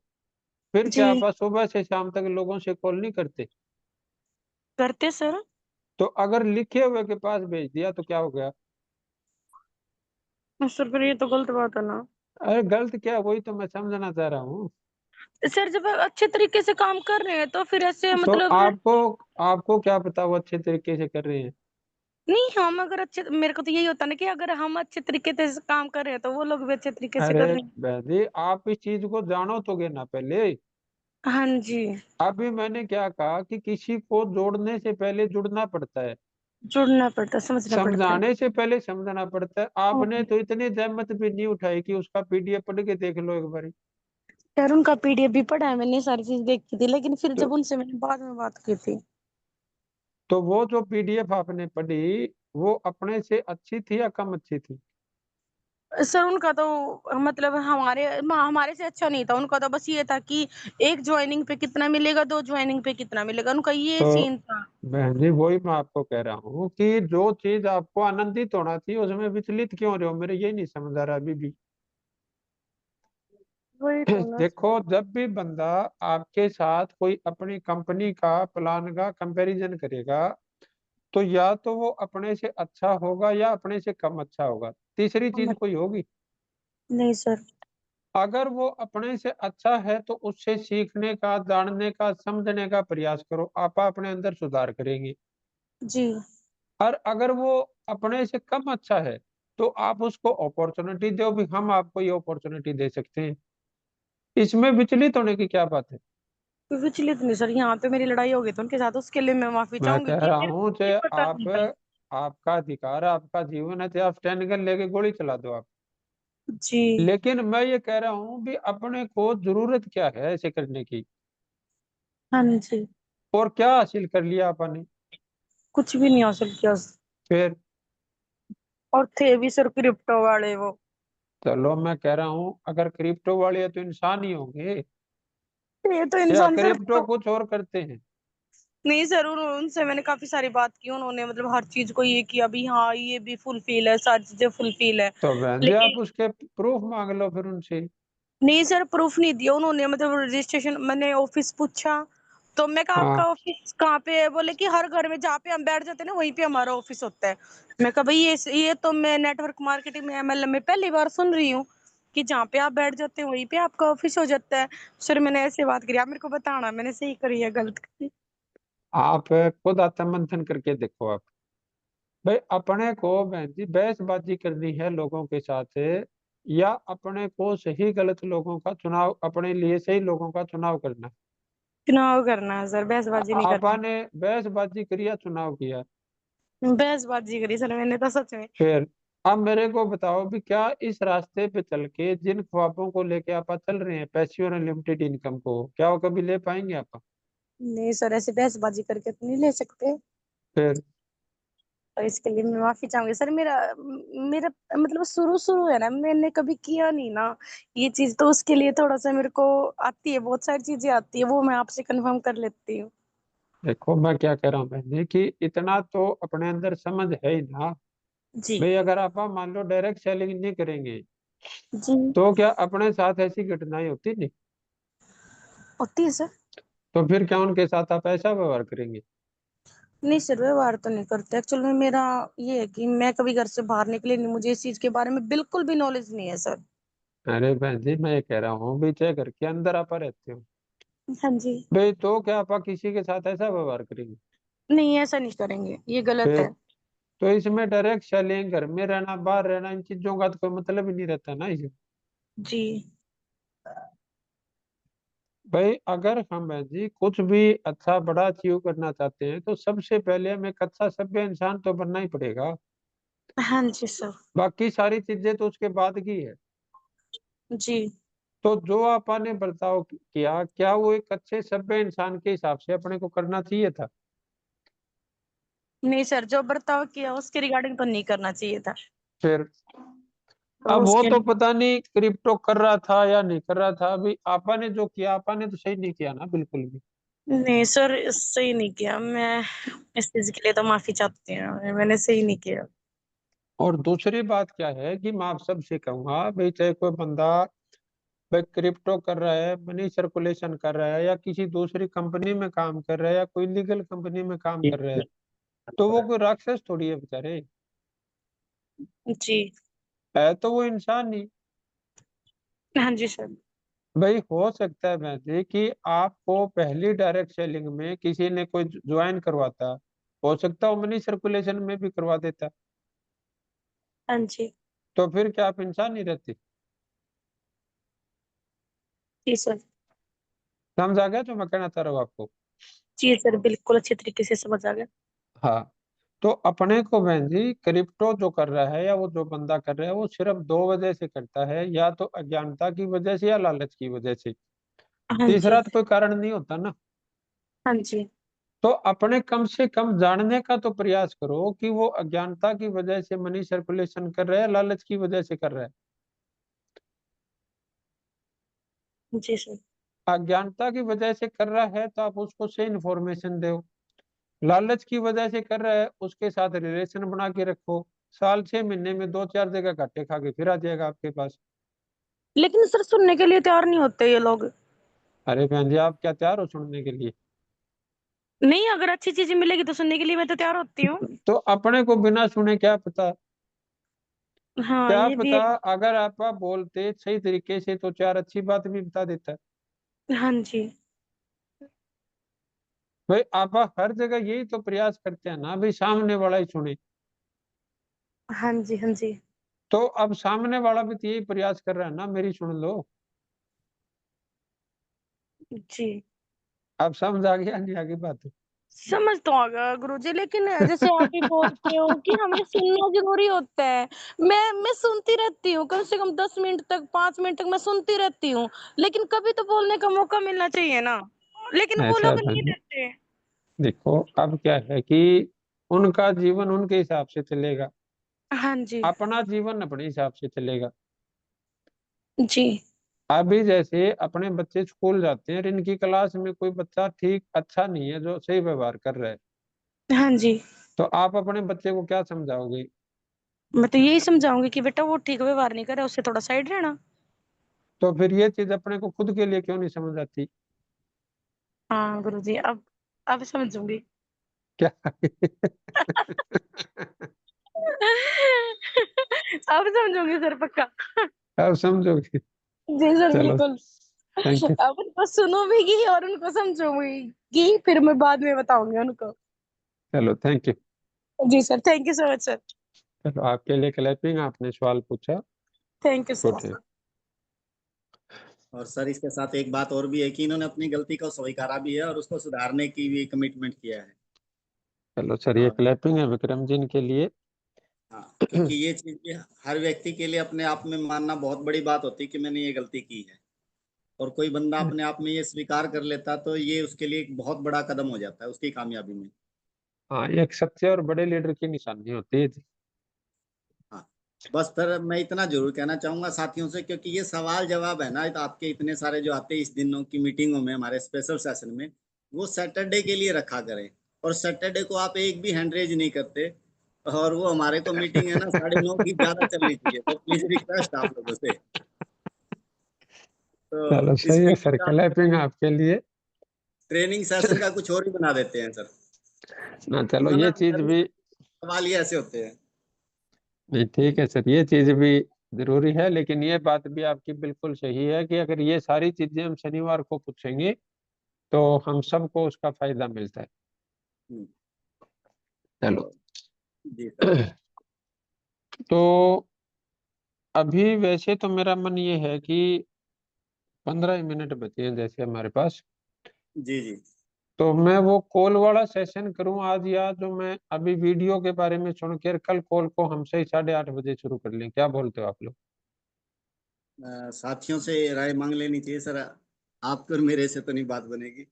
फिर क्या जी, आप सुबह से शाम तक लोगों से कॉल नहीं करते? करते सर। तो अगर लिखे हुए के पास भेज दिया तो क्या हो गया? सर फिर ये तो गलत बात है ना। अरे गलत क्या, वही तो मैं समझना चाह रहा हूँ। सर जब अच्छे तरीके से काम कर रहे हैं तो फिर ऐसे तो मतलब, आपको आपको क्या पता वो अच्छे तरीके से कर रहे हैं? नहीं हम अगर अच्छे, मेरे को तो यही होता है ना कि अगर हम अच्छे तरीके से काम कर रहे हैं तो वो लोग भी अच्छे तरीके से अरे कर रहे हैं। बहन जी, आप इस चीज को जानो तोगे ना पहले। हाँ जी, अभी मैंने क्या कहा कि किसी को जोड़ने से पहले जुड़ना पड़ता है, जुड़ना पड़ता है, समझना पड़ता है। समझाने से पहले समझना पड़ता है। आपने हाँ। तो इतनी जहमत भी नहीं उठाई कि उसका पीडीएफ पढ़ के देख लो एक बार। यार उनका पीडीएफ भी पढ़ा है मैंने, सारी चीज देखी थी, लेकिन फिर तो जब उनसे मैंने बाद में बात की थी। तो वो जो पीडीएफ आपने पढ़ी, वो अपने से अच्छी थी या कम अच्छी थी? सर उनका तो मतलब हमारे से अच्छा नहीं था, उनका तो बस ये था कि एक ज्वाइनिंग पे कितना मिलेगा, दो ज्वाइनिंग पे कितना मिलेगा, उनका ये तो सीन था। बहन जी, वही मैं आपको कह रहा हूँ कि जो चीज आपको आनंदित होना चाहिए उसमें विचलित क्यों रहे हो? मेरे ये नहीं समझ आ रहा अभी भी। वही तो ना। देखो, जब भी बंदा आपके साथ कोई अपनी कंपनी का प्लान का कंपैरिजन करेगा, तो या तो वो अपने से अच्छा होगा या अपने से कम अच्छा होगा, तीसरी चीज कोई होगी? नहीं सर। अगर वो अपने से अच्छा है तो उससे सीखने का, जानने का, समझने का प्रयास करो, आप अपने अंदर सुधार करेंगे। जी और अगर वो अपने से कम अच्छा है, तो आप उसको अपॉर्चुनिटी दो भी, हम आपको ये अपॉर्चुनिटी दे सकते हैं। इसमें विचलित होने की क्या बात है? विचलित नहीं सर, यहाँ पे मेरी लड़ाई हो गई थी उनके साथ, उसके लिए मैं माफी मैं चाहूंगी कह कि रहा मेरे हूँ को कि ये पता आप, नहीं था। आपका अधिकार है, आपका जीवन है, चाहे आप 10 गन लेके गोली चला दो आप। जी लेकिन मैं ये कह रहा हूँ भी अपने को जरूरत क्या है ऐसे करने की, हाँ जी, और क्या हासिल कर लिया आपने? कुछ भी नहीं हासिल किया। फिर और थे भी सर क्रिप्टो वाले वो। चलो, मैं कह रहा हूँ अगर क्रिप्टो वाले हैं तो इंसान ही होंगे, ये तो या इंसान सर क्रिप्टो कुछ और करते हैं? नहीं सर, उनसे मैंने काफी सारी बात की, उन्होंने मतलब हर चीज को ये किया भी हाँ ये भी फुलफिल है, सारी चीजें फुलफिल है। तो बहन जी, आप लेकिन उसके प्रूफ मांग लो फिर उनसे। नहीं सर, प्रूफ नहीं दिया उन्होंने, मतलब रजिस्ट्रेशन मैंने ऑफिस पूछा, तो मैं कहा आपका हाँ, ऑफिस कहाँ पे है, बोले कि हर घर में जहाँ पे हम बैठ जाते हैं ना वहीं पे हमारा ऑफिस होता है। मैं कहा भाई ये तो मैं नेटवर्क मार्केटिंग में एमएलएम में पहली बार सुन रही हूँ कि जहाँ पे आप बैठ जाते हैं वहीं पे आपका ऑफिस हो जाता है। सर मैंने ऐसे बात करी, आप मेरे को बताना मैंने सही करी है गलत करी। आप खुद आत्ममंथन करके देखो आप। भाई अपने को बहन जी बहसबाजी करनी है लोगों के साथ, या अपने को सही गलत लोगों का चुनाव, अपने लिए सही लोगों का चुनाव करना। चुनाव करना है सर, बहसबाजी नहीं करनी। आपने बहसबाजी करी या चुनाव किया? बहसबाजी करी सर मैंने तो सच में। फिर अब मेरे को बताओ भी, क्या इस रास्ते पे चल के जिन ख्वाबों को लेके आप चल रहे हैं, पैसिव और लिमिटेड इनकम को, क्या वो कभी ले पाएंगे आप? नहीं सर, ऐसे बहसबाजी करके तो नहीं ले सकते। फिर और इसके लिए मैं माफी चाहूंगी सर। मेरा मेरा मतलब शुरू शुरू है ना, मैंने कभी किया नहीं ना ये चीज, तो उसके लिए थोड़ा सा मेरे को आती है, बहुत सारी चीजें आती है, वो मैं आपसे कंफर्म कर लेती हूँ। देखो मैं क्या कह रहा हूँ बहन जी, कि इतना तो अपने अंदर समझ है ही ना। जी। भाई अगर आप मान लो डायरेक्ट सेलिंग नहीं करेंगे, जी। तो क्या अपने साथ ऐसी घटनाएं होती नहीं? होती है सर। तो फिर क्या उनके साथ आप ऐसा व्यवहार करेंगे? नहीं सर, व्यवहार तो नहीं करते। एक्चुअल में मेरा ये है कि मैं कभी घर से बाहर निकली नहीं, मुझे इस चीज के बारे में बिल्कुल भी नॉलेज नहीं है सर। अरे बहन जी मैं ये कह रहा हूँ भी, चाहे घर के अंदर आप रहते हो, हाँ जी। भाई तो क्या आप किसी के साथ ऐसा व्यवहार करेंगे? नहीं, ऐसा नहीं करेंगे, ये गलत फिर है। तो इसमें डायरेक्ट सेलिंग, घर में रहना, बाहर रहना, इन चीजों का तो कोई मतलब ही नहीं रहता ना इसे। जी। भाई अगर हम बहन जी कुछ भी अच्छा बड़ा अचीव करना चाहते हैं, तो सबसे पहले हमें एक अच्छा सभ्य इंसान तो बनना ही पड़ेगा। हाँ जी सर। बाकी सारी चीजें तो उसके बाद की है। जी। तो जो आपने बर्ताव किया, क्या वो एक अच्छे सभ्य इंसान के हिसाब से अपने को करना चाहिए था? नहीं सर, जो बर्ताव किया उसके रिगार्डिंग तो नहीं करना चाहिए था। फिर तो अब वो उसके तो पता नहीं क्रिप्टो कर रहा था या नहीं कर रहा था, अभी आपने जो किया आपने तो सही नहीं किया ना बिल्कुल भी। नहीं सर, सही नहीं किया। मैं इस चीज के लिए तो माफी चाहती हूँ, मैंने सही नहीं किया। और दूसरी बात क्या है कि मैं आप सबसे कहूंगा भाई, चाहे कोई बंदा भाई क्रिप्टो कर रहा है, मनी सर्कुलेशन कर रहा है, या किसी दूसरी कंपनी में काम कर रहा है, या कोई लीगल कंपनी में काम कर रहा है, तो वो कोई राक्षस थोड़ी है बेचारे। जी। है तो वो इंसान ही। हाँ जी सर। भाई हो सकता है वैसे कि आपको पहली डायरेक्ट सेलिंग में किसी ने कोई ज्वाइन करवाता, हो सकता है वो मनी सर्कुलेशन में भी करवा देता, हाँ जी। तो फिर क्या आप इंसान नहीं रहते? जी सर। समझ आ गया जो मैं कहना चाह रहा हूँ आपको? जी सर, बिल्कुल अच्छे तरीके से समझ आ गया। हाँ। तो अपने को बहन जी क्रिप्टो जो कर रहा है, या वो जो बंदा कर रहा है, वो सिर्फ दो वजह से करता है, या तो अज्ञानता की वजह से या लालच की वजह से। हाँ जी। तीसरा तो कोई कारण नहीं होता ना। हाँ जी। तो अपने कम से कम जानने का तो प्रयास करो कि वो अज्ञानता की वजह से मनी सर्कुलेशन कर रहा है, लालच की वजह से कर रहा है। जी सर। अज्ञानता की वजह से कर रहा है तो आप उसको सही इन्फॉर्मेशन दो। लालच की वजह से कर रहा है, उसके साथ रिलेशन बना के रखो। साल 6 महीने में दो चार जगह घाटे खा के फिर आ जाएगा आपके पास। लेकिन सर, सुनने के लिए तैयार नहीं होते ये लोग। अरे बहन जी आप क्या तैयार हो सुनने के लिए? नहीं, अगर अच्छी चीजें मिलेगी तो सुनने के लिए मैं तो तैयार होती हूँ। तो अपने को बिना सुने क्या पता, हाँ, क्या ये भी पता है। अगर आप बोलते सही तरीके से तो चार अच्छी बात भी बता देता। हाँ जी। भाई आप हर जगह यही तो प्रयास करते हैं ना भाई, सामने वाला ही सुने। हाँ जी। हाँ जी। तो अब सामने वाला भी तो यही प्रयास कर रहा है ना, मेरी सुन लो। जी। अब समझ आ गया नहीं आगे बात? समझ तो आ गया गुरुजी, लेकिन जैसे आप ही बोलते हो कि हमें सुनना जरूरी होता है। मैं सुनती रहती हूँ, कम से कम 10 मिनट तक, 5 मिनट तक मैं सुनती रहती हूँ। लेकिन कभी तो बोलने का मौका मिलना चाहिए ना। लेकिन वो ऐसा है लोग नहीं भाई, देते। देखो अब क्या है कि उनका जीवन उनके हिसाब से चलेगा, हाँ जी। अपना जीवन अपने हिसाब से चलेगा। जी। अभी जैसे अपने बच्चे स्कूल जाते हैं, इनकी क्लास में कोई बच्चा ठीक अच्छा नहीं है जो सही व्यवहार कर रहा है, हाँ जी। तो आप अपने बच्चे को क्या समझाओगे? मैं तो यही समझाऊंगी कि बेटा वो ठीक व्यवहार नहीं करे, उससे थोड़ा साइड रहना। तो फिर ये चीज अपने को खुद के लिए क्यों नहीं समझ आती? हाँ गुरुजी, अब समझूंगी। क्या? अब समझूंगी सर, पक्का। आप समझोगे। जी सर, चलो, बिल्कुल। Thank you. अब उनको सुनूंगी और उनको समझूंगी, फिर मैं बाद में बताऊंगी उनको। चलो, थैंक यू। जी sir, thank you so much sir. चलो, आपके लिए क्लैपिंग। आपने सवाल पूछा, थैंक यू गुड सर। है। और सर इसके साथ एक बात और भी है कि इन्होंने अपनी गलती को स्वीकारा भी है और उसको सुधारने की भी कमिटमेंट किया है। चलो सर, ये और क्लैपिंग है विक्रम जी के लिए। हाँ, क्योंकि ये चीज भी हर व्यक्ति के लिए अपने आप में मानना बहुत बड़ी बात होती है कि मैंने ये गलती की है। और कोई बंदा अपने आप में ये स्वीकार कर लेता तो ये उसके लिए एक बहुत बड़ा कदम हो जाता है उसकी कामयाबी में। हाँ, ये एक सच्चे और बड़े लीडर की निशानी होती है जी। हाँ, बस सर मैं इतना जरूर कहना चाहूंगा साथियों से, क्योंकि ये सवाल जवाब है ना, तो आपके इतने सारे जो आते हैं इस दिनों की मीटिंगों में, हमारे स्पेशल सेशन में, वो सैटरडे के लिए रखा करें। और सैटरडे को आप एक भी हैंड रेज नहीं करते, और वो हमारे को मीटिंग है ना 9:30 की ज्यादा चलनी चाहिए, तो प्लीज रिक्वेस्ट आप लोगों से। तो चलो इस सही है सर, मीटिंग का क्लैपिंग आपके लिए। ट्रेनिंग सेशन का कुछ और ही बना देते हैं सर, ना, चलो वरना ये चीज सभी भी। सवाल ही ऐसे होते हैं। नहीं, ठीक है सर, ये चीज भी जरूरी है, लेकिन ये बात भी आपकी बिल्कुल सही है कि अगर ये सारी चीजें हम शनिवार को पूछेंगे तो हम सबको उसका फायदा मिलता है। हम्म, चलो। तो जी सर। तो अभी वैसे तो मेरा मन ये है कि 15 मिनट बचे हैं जैसे हमारे पास। जी जी। तो मैं वो कॉल वाला सेशन करूं आज, या जो मैं अभी वीडियो के बारे में सुनकर कल कॉल को हम से 8:30 बजे शुरू कर लें? क्या बोलते हो आप लोग? साथियों से राय मांग लेनी चाहिए सर, आपके और मेरे से तो नहीं बात बनेगी।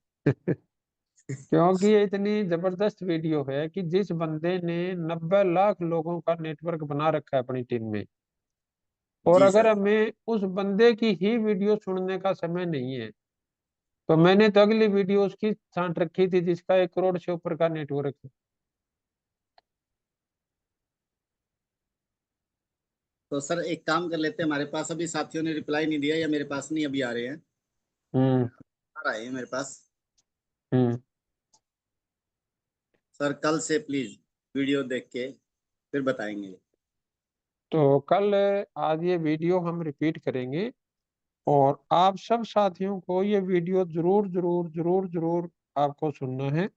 क्योंकि ये इतनी जबरदस्त वीडियो है कि जिस बंदे ने 90 लाख लोगों का नेटवर्क बना रखा है अपनी टीम में, और जी अगर सर। हमें उस बंदे की ही वीडियो सुनने का समय नहीं है, तो मैंने तो अगली वीडियो उसकी छांट रखी थी जिसका 1 करोड़ से ऊपर का नेटवर्क है। तो सर एक काम कर लेते हैं, हमारे पास अभी साथियों ने रिप्लाई नहीं दिया, या मेरे पास नहीं अभी आ रहे हैं, हम्म। आ रहा है मेरे पास। हम्म। सर कल से प्लीज वीडियो देख के फिर बताएंगे। तो कल आज ये वीडियो हम रिपीट करेंगे, और आप सब साथियों को ये वीडियो जरूर जरूर जरूर जरूर आपको सुनना है।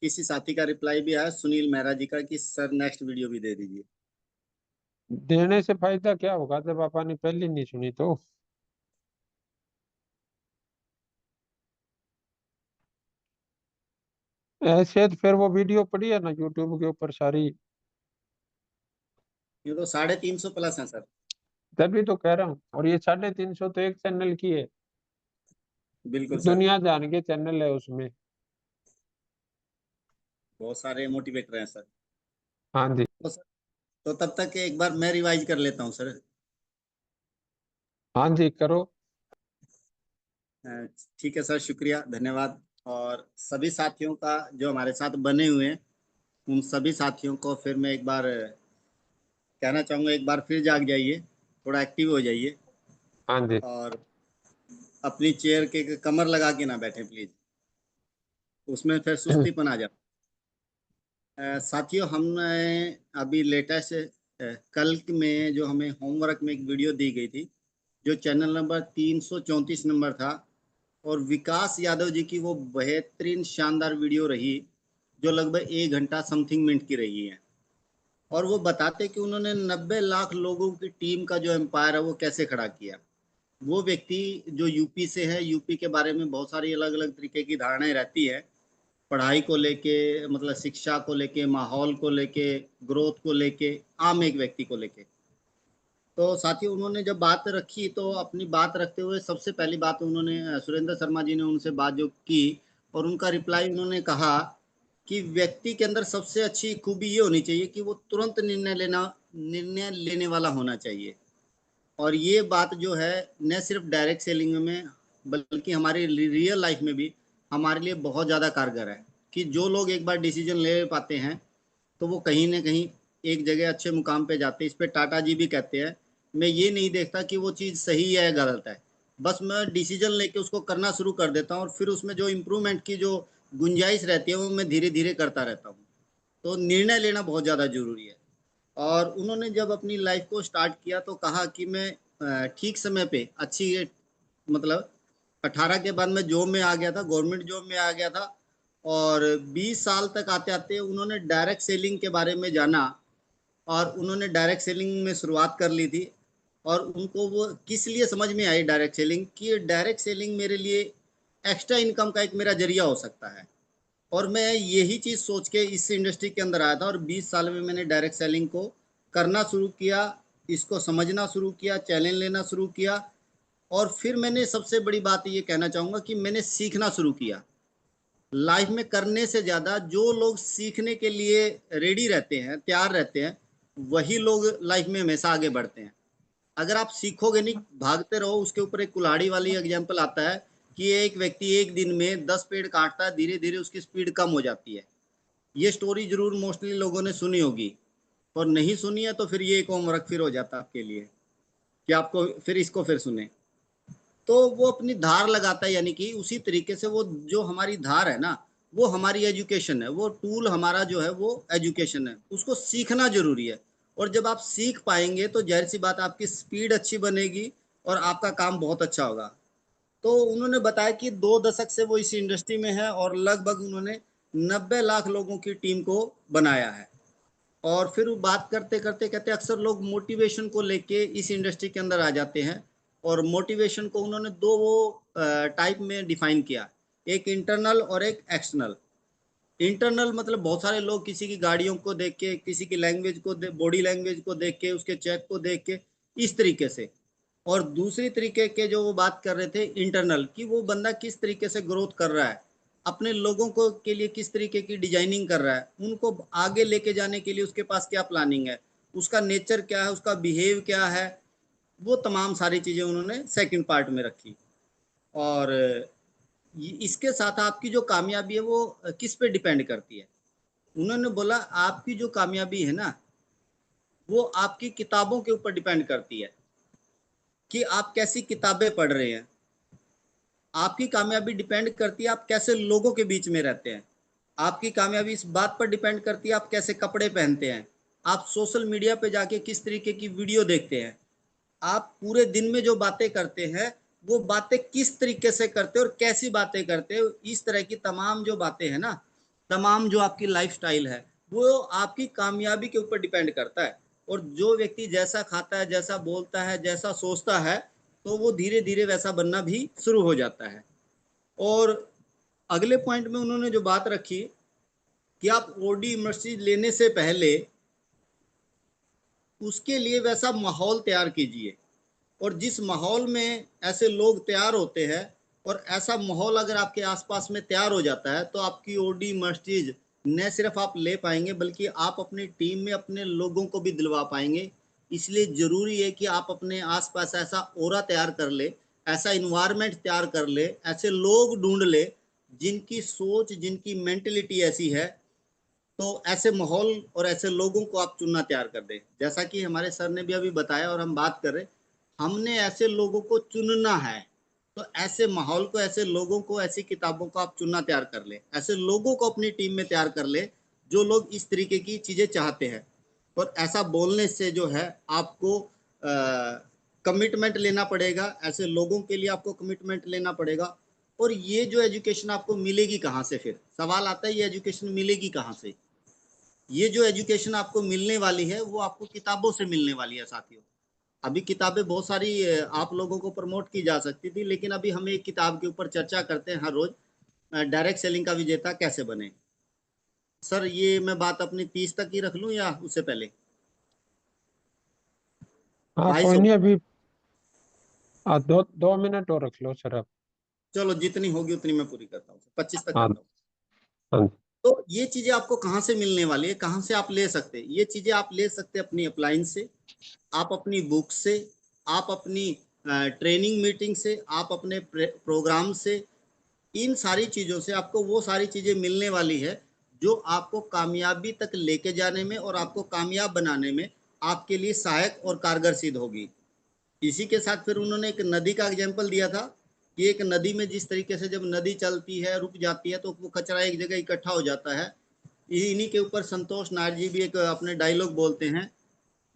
किसी साथी का रिप्लाई भी आया सुनील मेहरा जी का कि सर नेक्स्ट वीडियो भी दे दीजिए। देने से फायदा क्या होगा जब आपने पहले नहीं सुनी तो? ऐसे तो फिर वो वीडियो पड़ी है ना यूट्यूब के ऊपर सारी। ये तो 350 प्लस है सर। तभी तो कह रहा हूँ, और ये 350 तो एक चैनल की है। बिल्कुल सर। दुनिया जान के चैनल है उसमें। बहुत सारे मोटिवेटर हैं सर। हाँ जी। तो सर, तो तब तक एक बार मैं रिवाइज कर लेता हूँ सर। हाँ जी, करो। अ, ठीक है सर, शुक्रिया, धन्यवाद। और सभी साथियों का जो हमारे साथ बने हुए हैं, उन सभी साथियों को फिर मैं एक बार कहना चाहूँगा, एक बार फिर जाग जाइए, थोड़ा एक्टिव हो जाइए, हाँ जी। और अपनी चेयर के कमर लगा के ना बैठे प्लीज, उसमें फिर सुस्तीपन आ जाता। साथियों हमने अभी लेटेस्ट कल में जो हमें होमवर्क में एक वीडियो दी गई थी, जो चैनल नंबर 334 नंबर था, और विकास यादव जी की वो बेहतरीन शानदार वीडियो रही, जो लगभग 1 घंटा समथिंग मिनट की रही है। और वो बताते कि उन्होंने 90 लाख लोगों की टीम का जो एम्पायर है वो कैसे खड़ा किया। वो व्यक्ति जो यूपी से है, यूपी के बारे में बहुत सारी अलग अलग तरीके की धारणाएं रहती है, पढ़ाई को लेके, मतलब शिक्षा को लेके, माहौल को लेके, ग्रोथ को लेके, आम एक व्यक्ति को लेके। तो साथियों उन्होंने जब बात रखी, तो अपनी बात रखते हुए सबसे पहली बात उन्होंने, सुरेंद्र शर्मा जी ने उनसे बात जो की, और उनका रिप्लाई उन्होंने कहा कि व्यक्ति के अंदर सबसे अच्छी खूबी ये होनी चाहिए कि वो तुरंत निर्णय लेने वाला होना चाहिए। और ये बात जो है न सिर्फ डायरेक्ट सेलिंग में, बल्कि हमारी रियल लाइफ में भी हमारे लिए बहुत ज़्यादा कारगर है, कि जो लोग एक बार डिसीजन ले पाते हैं तो वो कहीं ना कहीं एक जगह अच्छे मुकाम पे जाते हैं। इस पे टाटा जी भी कहते हैं, मैं ये नहीं देखता कि वो चीज़ सही है या गलत है, बस मैं डिसीजन लेके उसको करना शुरू कर देता हूँ, और फिर उसमें जो इम्प्रूवमेंट की जो गुंजाइश रहती है वो मैं धीरे धीरे करता रहता हूँ। तो निर्णय लेना बहुत ज़्यादा जरूरी है। और उन्होंने जब अपनी लाइफ को स्टार्ट किया तो कहा कि मैं ठीक समय पे अच्छी, मतलब 18 के बाद मैं जॉब में आ गया था, गवर्नमेंट जॉब में आ गया था। और 20 साल तक आते आते उन्होंने डायरेक्ट सेलिंग के बारे में जाना और उन्होंने डायरेक्ट सेलिंग में शुरुआत कर ली थी। और उनको वो किस लिए समझ में आई डायरेक्ट सेलिंग, कि डायरेक्ट सेलिंग मेरे लिए एक्स्ट्रा इनकम का एक मेरा जरिया हो सकता है। और मैं यही चीज़ सोच के इस इंडस्ट्री के अंदर आया था और 20 साल में मैंने डायरेक्ट सेलिंग को करना शुरू किया, इसको समझना शुरू किया, चैलेंज लेना शुरू किया। और फिर मैंने सबसे बड़ी बात ये कहना चाहूँगा कि मैंने सीखना शुरू किया। लाइफ में करने से ज़्यादा जो लोग सीखने के लिए रेडी रहते हैं, तैयार रहते हैं, वही लोग लाइफ में हमेशा आगे बढ़ते हैं। अगर आप सीखोगे नहीं, भागते रहो, उसके ऊपर एक कुल्हाड़ी वाली एग्जाम्पल आता है कि एक व्यक्ति एक दिन में 10 पेड़ काटता है, धीरे धीरे उसकी स्पीड कम हो जाती है। ये स्टोरी जरूर मोस्टली लोगों ने सुनी होगी, और नहीं सुनी है तो फिर ये एक होमवर्क फिर हो जाता है आपके लिए कि आपको फिर इसको फिर सुने। तो वो अपनी धार लगाता है, यानी कि उसी तरीके से वो जो हमारी धार है ना, वो हमारी एजुकेशन है, वो टूल हमारा जो है वो एजुकेशन है, उसको सीखना जरूरी है। और जब आप सीख पाएंगे तो जाहिर सी बात आपकी स्पीड अच्छी बनेगी और आपका काम बहुत अच्छा होगा। तो उन्होंने बताया कि 2 दशक से वो इस इंडस्ट्री में है और लगभग उन्होंने 90 लाख लोगों की टीम को बनाया है। और फिर वो बात करते करते कहते अक्सर लोग मोटिवेशन को लेके इस इंडस्ट्री के अंदर आ जाते हैं। और मोटिवेशन को उन्होंने दो टाइप में डिफाइन किया, एक इंटरनल और एक एक्सटर्नल। इंटरनल मतलब बहुत सारे लोग किसी की गाड़ियों को देख के, किसी की लैंग्वेज को, बॉडी लैंग्वेज को देख के, उसके चेक को देख के, इस तरीके से। और दूसरी तरीके के जो वो बात कर रहे थे इंटरनल, कि वो बंदा किस तरीके से ग्रोथ कर रहा है, अपने लोगों को के लिए किस तरीके की डिजाइनिंग कर रहा है, उनको आगे लेके जाने के लिए उसके पास क्या प्लानिंग है, उसका नेचर क्या है, उसका बिहेव क्या है, वो तमाम सारी चीज़ें उन्होंने सेकंड पार्ट में रखी। और इसके साथ आपकी जो कामयाबी है वो किस पे डिपेंड करती है। उन्होंने बोला आपकी जो कामयाबी है ना, वो आपकी किताबों के ऊपर डिपेंड करती है कि आप कैसी किताबें पढ़ रहे हैं। आपकी कामयाबी डिपेंड करती है आप कैसे लोगों के बीच में रहते हैं। आपकी कामयाबी इस बात पर डिपेंड करती है आप कैसे कपड़े पहनते हैं, आप सोशल मीडिया पे जाके किस तरीके की वीडियो देखते हैं, आप पूरे दिन में जो बातें करते हैं वो बातें किस तरीके से करते हो और कैसी बातें करते हो। इस तरह की तमाम जो बातें हैं ना, तमाम जो आपकी लाइफस्टाइल है, वो आपकी कामयाबी के ऊपर डिपेंड करता है। और जो व्यक्ति जैसा खाता है, जैसा बोलता है, जैसा सोचता है, तो वो धीरे धीरे वैसा बनना भी शुरू हो जाता है। और अगले पॉइंट में उन्होंने जो बात रखी कि आप ओडी इमर्सी लेने से पहले उसके लिए वैसा माहौल तैयार कीजिए। और जिस माहौल में ऐसे लोग तैयार होते हैं और ऐसा माहौल अगर आपके आसपास में तैयार हो जाता है, तो आपकी ओडी मर्सिडीज न सिर्फ आप ले पाएंगे बल्कि आप अपनी टीम में अपने लोगों को भी दिलवा पाएंगे। इसलिए ज़रूरी है कि आप अपने आसपास ऐसा ओरा तैयार कर ले, ऐसा इन्वायरमेंट तैयार कर ले, ऐसे लोग ढूंढ ले जिनकी सोच, जिनकी मेंटलिटी ऐसी है। तो ऐसे माहौल और ऐसे लोगों को आप चुनना तैयार कर दें। जैसा कि हमारे सर ने भी अभी बताया और हम बात कर रहे, हमने ऐसे लोगों को चुनना है। तो ऐसे माहौल को, ऐसे लोगों को, ऐसी किताबों को आप चुनना तैयार कर ले, ऐसे लोगों को अपनी टीम में तैयार कर ले जो लोग इस तरीके की चीज़ें चाहते हैं। और ऐसा बोलने से जो है आपको कमिटमेंट लेना पड़ेगा, ऐसे लोगों के लिए आपको कमिटमेंट लेना पड़ेगा। और ये जो एजुकेशन आपको मिलेगी कहाँ से, फिर सवाल आता है ये एजुकेशन मिलेगी कहाँ से। ये जो एजुकेशन आपको मिलने वाली है वो आपको किताबों से मिलने वाली है साथियों। अभी किताबें बहुत सारी आप लोगों को प्रमोट की जा सकती थी, लेकिन अभी हम एक किताब के ऊपर चर्चा करते हैं हर रोज, डायरेक्ट सेलिंग का विजेता कैसे बने। सर ये मैं बात अपनी 30 तक ही रख लूं या उससे पहले? हाँ, कोई 250। नहीं, अभी 2 मिनट और रख लो सर आप। चलो जितनी होगी उतनी मैं पूरी करता हूँ, 25 तक हाँ। करता हूँ। हाँ। तो ये चीजें आपको कहाँ से मिलने वाली है, कहाँ से आप ले सकते हैं? ये चीजें आप ले सकते हैं अपनी अप्लायंस से, आप अपनी बुक से, आप अपनी ट्रेनिंग मीटिंग से, आप अपने प्रोग्राम से। इन सारी चीज़ों से आपको वो सारी चीज़ें मिलने वाली है जो आपको कामयाबी तक लेके जाने में और आपको कामयाब बनाने में आपके लिए सहायक और कारगर सिद्ध होगी। इसी के साथ फिर उन्होंने एक नदी का एग्जाम्पल दिया था कि एक नदी में जिस तरीके से जब नदी चलती है, रुक जाती है, तो वो कचरा एक जगह इकट्ठा हो जाता है। इन्हीं के ऊपर संतोष नायर जी भी एक अपने डायलॉग बोलते हैं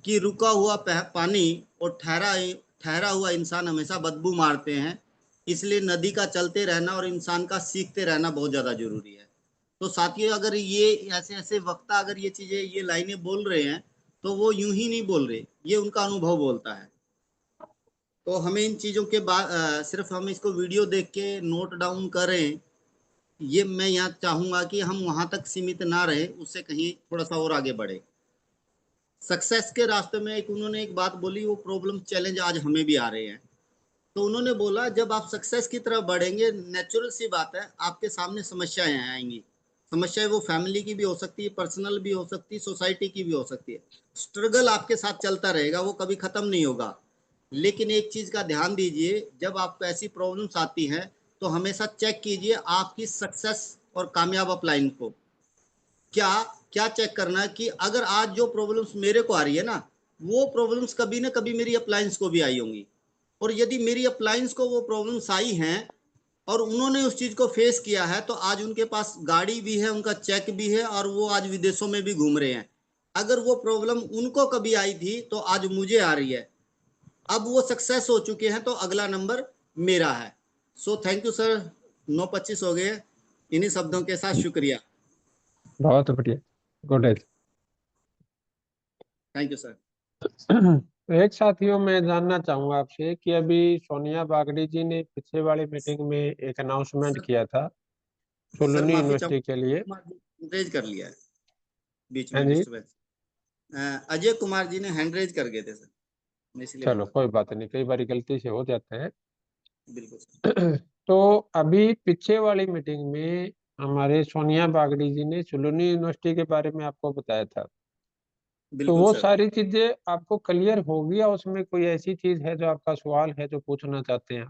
कि रुका हुआ पानी और ठहरा हुआ इंसान हमेशा बदबू मारते हैं, इसलिए नदी का चलते रहना और इंसान का सीखते रहना बहुत ज़्यादा ज़रूरी है। तो साथियों, अगर ये ऐसे-ऐसे वक्ता अगर ये चीज़ें, ये लाइनें बोल रहे हैं, तो वो यूँ ही नहीं बोल रहे, ये उनका अनुभव बोलता है। तो हमें इन चीज़ों के बाद सिर्फ़ हम इसको वीडियो देख के नोट डाउन करें, ये मैं यहाँ चाहूँगा कि हम वहाँ तक सीमित ना रहें, उससे कहीं थोड़ा-सा और आगे बढ़ें। सक्सेस के रास्ते में उन्होंने एक बात बोली, वो प्रॉब्लम चैलेंज आज हमें भी आ रहे हैं। तो उन्होंने बोला, जब आप सक्सेस की तरफ बढ़ेंगे, नेचुरल सी बात है, आपके सामने समस्याएं आएंगी। समस्याएं वो फैमिली की भी हो सकती है, पर्सनल भी हो सकती है, सोसाइटी की भी हो सकती है। स्ट्रगल आपके साथ चलता रहेगा, वो कभी खत्म नहीं होगा। लेकिन एक चीज का ध्यान दीजिए, जब आपको ऐसी प्रॉब्लम्स आती हैं, तो हमेशा चेक कीजिए आपकी सक्सेस और कामयाब अपलाइन को। क्या क्या चेक करना है कि अगर आज जो प्रॉब्लम्स मेरे को आ रही है ना, वो प्रॉब्लम्स कभी ना कभी मेरी अप्लायंस को भी आई होंगी। और यदि मेरी अप्लायंस को वो प्रॉब्लम्स आई हैं और उन्होंने उस चीज को फेस किया है, तो आज उनके पास गाड़ी भी है, उनका चेक भी है, और वो आज विदेशों में भी घूम रहे हैं। अगर वो प्रॉब्लम उनको कभी आई थी, तो आज मुझे आ रही है। अब वो सक्सेस हो चुके हैं, तो अगला नंबर मेरा है। So thank you sir. 9:25 हो गए। इन्हीं शब्दों के साथ शुक्रिया। बहुत बढ़िया, गुड। Thank you sir. एक साथियों, मैं जानना चाहूंगा आपसे कि अभी सोनिया बागड़ी जी ने पिछले वाली मीटिंग में एक अनाउंसमेंट किया था सर सुलुनी माफी यूनिवर्सिटी के लिए। चाहूंगा, रेज कर लिया है बीच हाँ में जी, डिस्टर्बेंस। अजय कुमार जी ने हैंड रेज कर गए थे सर, मैं इसलिए चलो बोला। कोई बात नहीं, कई बार गलती से हो जाता है। बिल्कुल सर। तो अभी पीछे वाली मीटिंग में हमारे सोनिया बागड़ी जी ने सुलुनी यूनिवर्सिटी के बारे में आपको बताया था, तो बिल्कुल वो सर। सारी चीजें आपको क्लियर हो गया? उसमें कोई ऐसी चीज है जो आपका सवाल है, जो पूछना चाहते हैं?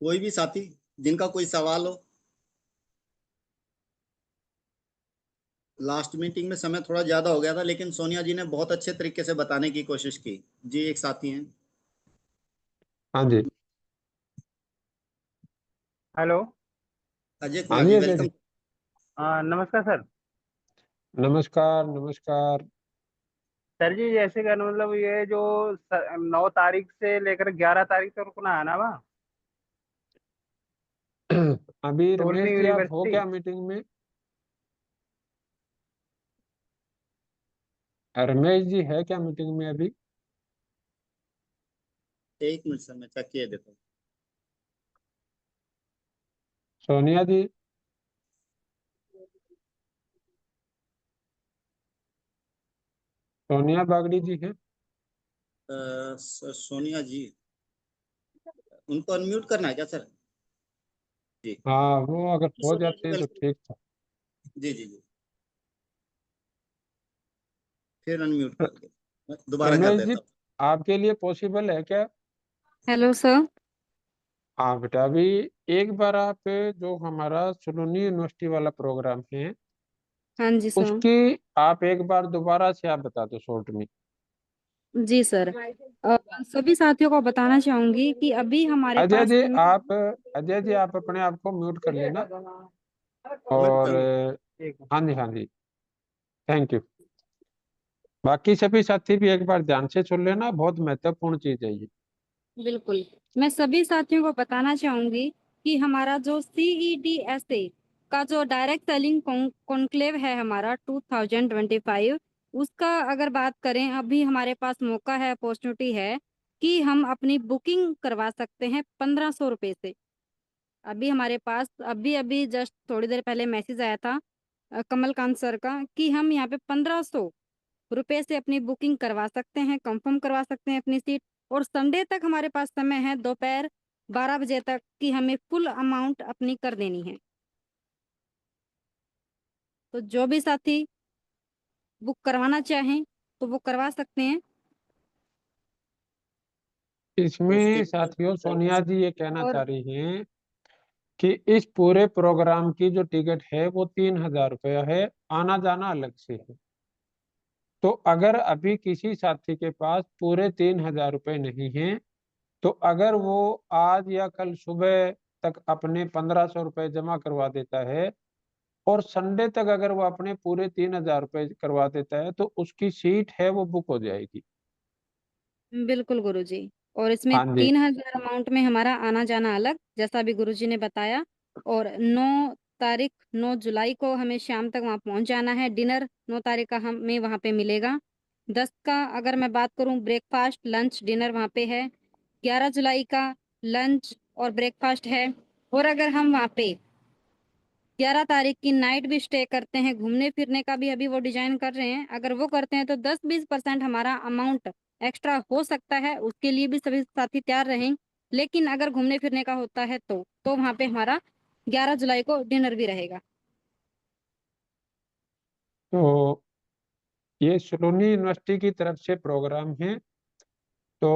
कोई भी साथी जिनका कोई सवाल हो। लास्ट मीटिंग में समय थोड़ा ज्यादा हो गया था, लेकिन सोनिया जी ने बहुत अच्छे तरीके से बताने की कोशिश की। जी, एक साथी हैं। हाँ जी, हेलो। अजय हाँ कुमार जी जी, अजय वेलकम। जी, नमस्कार सर। नमस्कार नमस्कार। सर जी, जैसे कि मतलब ये जो 9 तारीख से लेकर 11 तारीख तक रुकना है ना वहाँ अभी रमेश सोलनी जी, आप हो यूनिवर्सिटी। क्या मीटिंग में? रमेश जी है क्या मीटिंग में अभी? एक मिनट सर, मैं चेक किए देता हूँ। सोनिया जी, सोनिया बागड़ी जी हैं? सर सोनिया जी, उनको अनम्यूट करना है क्या सर? जी। हाँ, वो अगर हो सोनिया जी जाते हैं तो वेलकम। ठीक था। जी जी जी। फिर अनम्यूट करके मैं दोबारा कर रमेश जी, देता हूँ। आपके लिए पॉसिबल है क्या? Hello sir. हाँ बेटा, अभी एक बार आप जो हमारा सुलुनी यूनिवर्सिटी वाला प्रोग्राम है, हाँ जी सर। उसकी आप एक बार दोबारा से आप बता दो शॉर्ट में। जी सर। सभी साथियों को बताना चाहूंगी कि अभी हमारे अजय पास जी आप अजय जी, आप अपने आप को म्यूट कर लेना। म्यूट और कर लूँ? हाँ जी, हाँ जी, थैंक यू। बाकी सभी साथी भी एक बार ध्यान से सुन लेना, बहुत महत्वपूर्ण चीज है ये। बिल्कुल, मैं सभी साथियों को बताना चाहूंगी कि हमारा जो CEDSA का जो डायरेक्ट सेलिंग कॉन्क्लेव है हमारा 2025, उसका अगर बात करें, अभी हमारे पास मौका है, अपॉर्चुनिटी है कि हम अपनी बुकिंग करवा सकते हैं 1500 रुपये से। अभी हमारे पास अभी अभी जस्ट थोड़ी देर पहले मैसेज आया था कमलकांत सर का कि हम यहाँ पे 1500 रुपये से अपनी बुकिंग करवा सकते हैं, कंफर्म करवा सकते हैं अपनी सीट। और संडे तक हमारे पास समय है, दोपहर 12 बजे तक, कि हमें फुल अमाउंट अपनी कर देनी है। तो जो भी साथी बुक करवाना चाहें तो वो करवा सकते हैं। उसके इसमें बाद साथियों सोनिया जी ये कहना और चाह रही हैं कि इस पूरे प्रोग्राम की जो टिकट है वो 3000 रुपया है, आना जाना अलग से है। तो अगर अभी किसी साथी के पास पूरे 3000 रुपये नहीं हैं, तो अगर वो आज या कल सुबह तक अपने 1500 रुपये जमा करवा देता है, और संडे तक अगर वो अपने पूरे 3,000 रुपये करवा देता है तो उसकी सीट है वो बुक हो जाएगी। बिल्कुल गुरुजी। और इसमें हाँ जी। 3,000 अमाउंट में हमारा आना जाना अलग, जैसा अभी गुरुजी ने बताया। और 9 तारीख 9 जुलाई को हमें शाम तक वहाँ पहुँच जाना है। डिनर 9 तारीख का हमें वहाँ पे मिलेगा। 10 का अगर मैं बात करूँ, ब्रेकफास्ट लंच डिनर वहाँ पे है। 11 जुलाई का लंच और ब्रेकफास्ट है। और अगर हम वहाँ पे 11 तारीख की नाइट भी स्टे करते हैं, घूमने फिरने का भी अभी वो डिजाइन कर रहे हैं, अगर वो करते हैं तो 10-20% हमारा अमाउंट एक्स्ट्रा हो सकता है। उसके लिए भी सभी साथी तैयार रहें। लेकिन अगर घूमने फिरने का होता है तो वहाँ पे हमारा 11 जुलाई को डिनर भी रहेगा। तो ये सलोनी यूनिवर्सिटी की तरफ से प्रोग्राम है। तो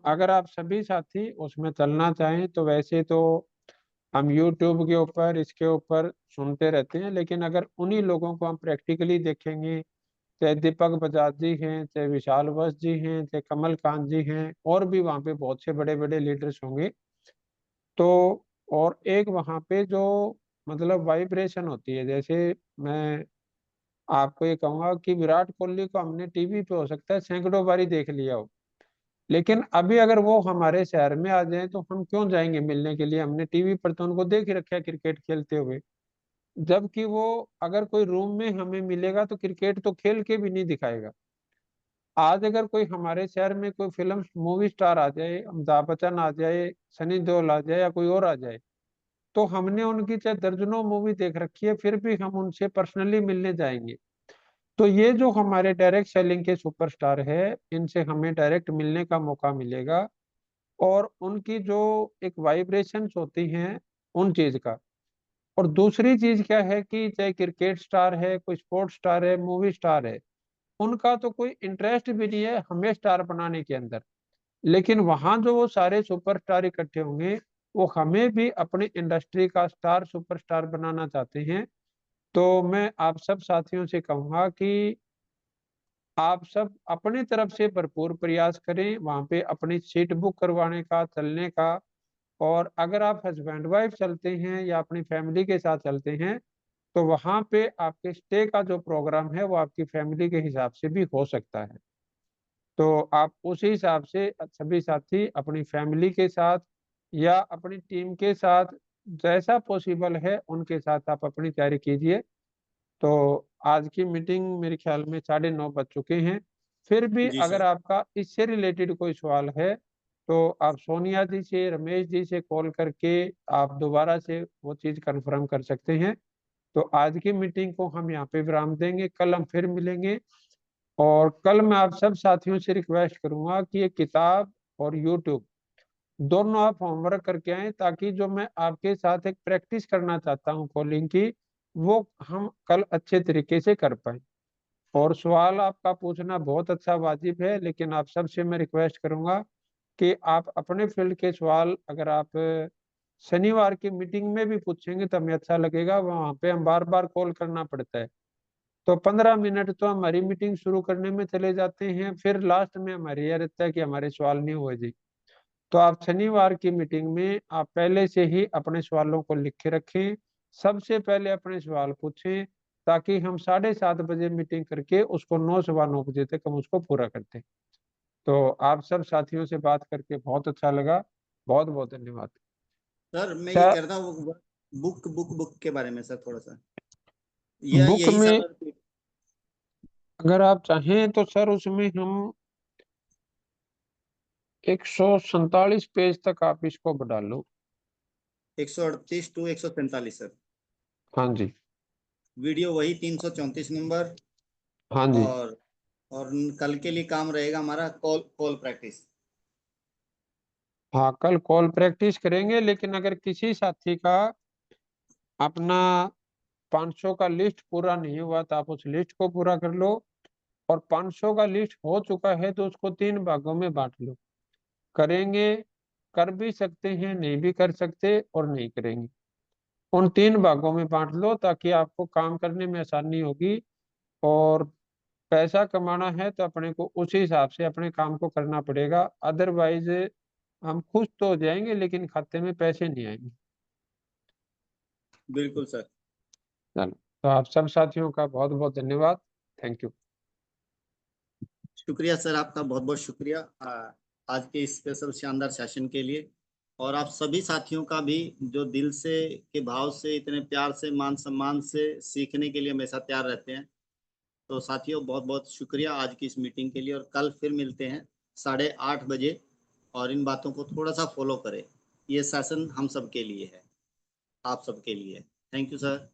अगर आप सभी साथी उसमें चलना चाहें तो वैसे तो हम यूट्यूब के ऊपर इसके ऊपर सुनते रहते हैं, लेकिन अगर उन्हीं लोगों को हम प्रैक्टिकली देखेंगे, चाहे दीपक बजाज जी हैं, चाहे विशाल वस्त जी हैं, चाहे कमल कांत जी हैं, और भी वहाँ पे बहुत से बड़े बड़े लीडर्स होंगे। तो और एक वहाँ पे जो मतलब वाइब्रेशन होती है, जैसे मैं आपको ये कहूंगा कि विराट कोहली को हमने टीवी पे हो सकता है सैकड़ों बारी देख लिया हो, लेकिन अभी अगर वो हमारे शहर में आ जाए तो हम क्यों जाएंगे मिलने के लिए? हमने टीवी पर तो उनको देख ही रखा है क्रिकेट खेलते हुए। जबकि वो अगर कोई रूम में हमें मिलेगा तो क्रिकेट तो खेल के भी नहीं दिखाएगा। आज अगर कोई हमारे शहर में कोई फिल्म मूवी स्टार आ जाए, अमिताभ बच्चन आ जाए, सनी देओल आ जाए या कोई और आ जाए, तो हमने उनकी चाहे दर्जनों मूवी देख रखी है फिर भी हम उनसे पर्सनली मिलने जाएंगे। तो ये जो हमारे डायरेक्ट सेलिंग के सुपरस्टार है, इनसे हमें डायरेक्ट मिलने का मौका मिलेगा। और उनकी जो एक वाइब्रेशंस होती हैं उन चीज का। और दूसरी चीज क्या है कि चाहे क्रिकेट स्टार है, कोई स्पोर्ट्स स्टार है, मूवी स्टार है, उनका तो कोई इंटरेस्ट भी नहीं है हमें स्टार बनाने के अंदर। लेकिन वहां जो वो सारे सुपरस्टार इकट्ठे होंगे, वो हमें भी अपनी इंडस्ट्री का स्टार सुपरस्टार बनाना चाहते हैं। तो मैं आप सब साथियों से कहूंगा कि आप सब अपनी तरफ से भरपूर प्रयास करें वहां पे अपनी सीट बुक करवाने का, चलने का। और अगर आप हस्बैंड वाइफ चलते हैं या अपनी फैमिली के साथ चलते हैं तो वहां पे आपके स्टे का जो प्रोग्राम है वो आपकी फैमिली के हिसाब से भी हो सकता है। तो आप उसी हिसाब से सभी साथी अपनी फैमिली के साथ या अपनी टीम के साथ जैसा पॉसिबल है उनके साथ आप अपनी तैयारी कीजिए। तो आज की मीटिंग मेरे ख्याल में 9:30 बज चुके हैं। फिर भी जी अगर सर। आपका इससे रिलेटेड कोई सवाल है तो आप सोनिया जी से, रमेश जी से कॉल करके आप दोबारा से वो चीज़ कंफर्म कर सकते हैं। तो आज की मीटिंग को हम यहाँ पे विराम देंगे, कल हम फिर मिलेंगे। और कल मैं आप सब साथियों से रिक्वेस्ट करूंगा कि ये किताब और यूट्यूब दोनों आप होमवर्क करके आए, ताकि जो मैं आपके साथ एक प्रैक्टिस करना चाहता हूँ कॉलिंग की, वो हम कल अच्छे तरीके से कर पाए। और सवाल आपका पूछना बहुत अच्छा वाजिब है, लेकिन आप सबसे मैं रिक्वेस्ट करूंगा कि आप अपने फील्ड के सवाल अगर आप शनिवार की मीटिंग में भी पूछेंगे तो हमें अच्छा लगेगा। वहाँ पे हम बार बार कॉल करना पड़ता है, तो 15 मिनट तो हमारी मीटिंग शुरू करने में चले जाते हैं, फिर लास्ट में हमारे यह रहता है कि हमारे सवाल नहीं हुए जी। तो आप शनिवार की मीटिंग में आप पहले से ही अपने सवालों को लिख के रखें, सबसे पहले अपने सवाल पूछें, ताकि हम 7:30 बजे मीटिंग करके उसको 9 सवा 9 बजे तक हम उसको पूरा करते हैं। तो आप सब साथियों से बात करके बहुत अच्छा लगा। बहुत बहुत धन्यवाद। सर मैं ये सर, कह रहा था वो बुक के बारे में सर थोड़ा सा, या बुक यही में सारा repeat? अगर आप चाहें तो सर उसमें हम 147 पेज तक आप इसको बढ़ा लो। 138 to 147 सर। हाँ जी। वीडियो वही 334 नंबर। हाँ जी। और और कल के लिए काम रहेगा हमारा कॉल कॉल प्रैक्टिस। हाँ, कल कॉल प्रैक्टिस करेंगे, लेकिन अगर किसी साथी का अपना 500 का लिस्ट पूरा नहीं हुआ तो आप उस लिस्ट को पूरा कर लो। और 500 का लिस्ट हो चुका है तो उसको 3 भागों में बांट लो। करेंगे, कर भी सकते हैं, नहीं भी कर सकते, और नहीं करेंगे। उन 3 भागों में बांट लो ताकि आपको काम करने में आसानी होगी। और पैसा कमाना है तो अपने को उसी हिसाब से अपने काम को करना पड़ेगा, अदरवाइज हम खुश तो हो जाएंगे लेकिन खाते में पैसे नहीं आएंगे। बिल्कुल सर। चलो, तो आप सब साथियों का बहुत बहुत धन्यवाद। Thank you. शुक्रिया सर, आपका बहुत बहुत शुक्रिया आज के स्पेशल शानदार सेशन के लिए। और आप सभी साथियों का भी जो दिल से के भाव से इतने प्यार से मान सम्मान से सीखने के लिए हमेशा तैयार रहते हैं। तो साथियों बहुत बहुत शुक्रिया आज की इस मीटिंग के लिए, और कल फिर मिलते हैं 8:30 बजे। और इन बातों को थोड़ा सा फॉलो करें, ये सेशन हम सब के लिए है, आप सबके लिए। Thank you sir.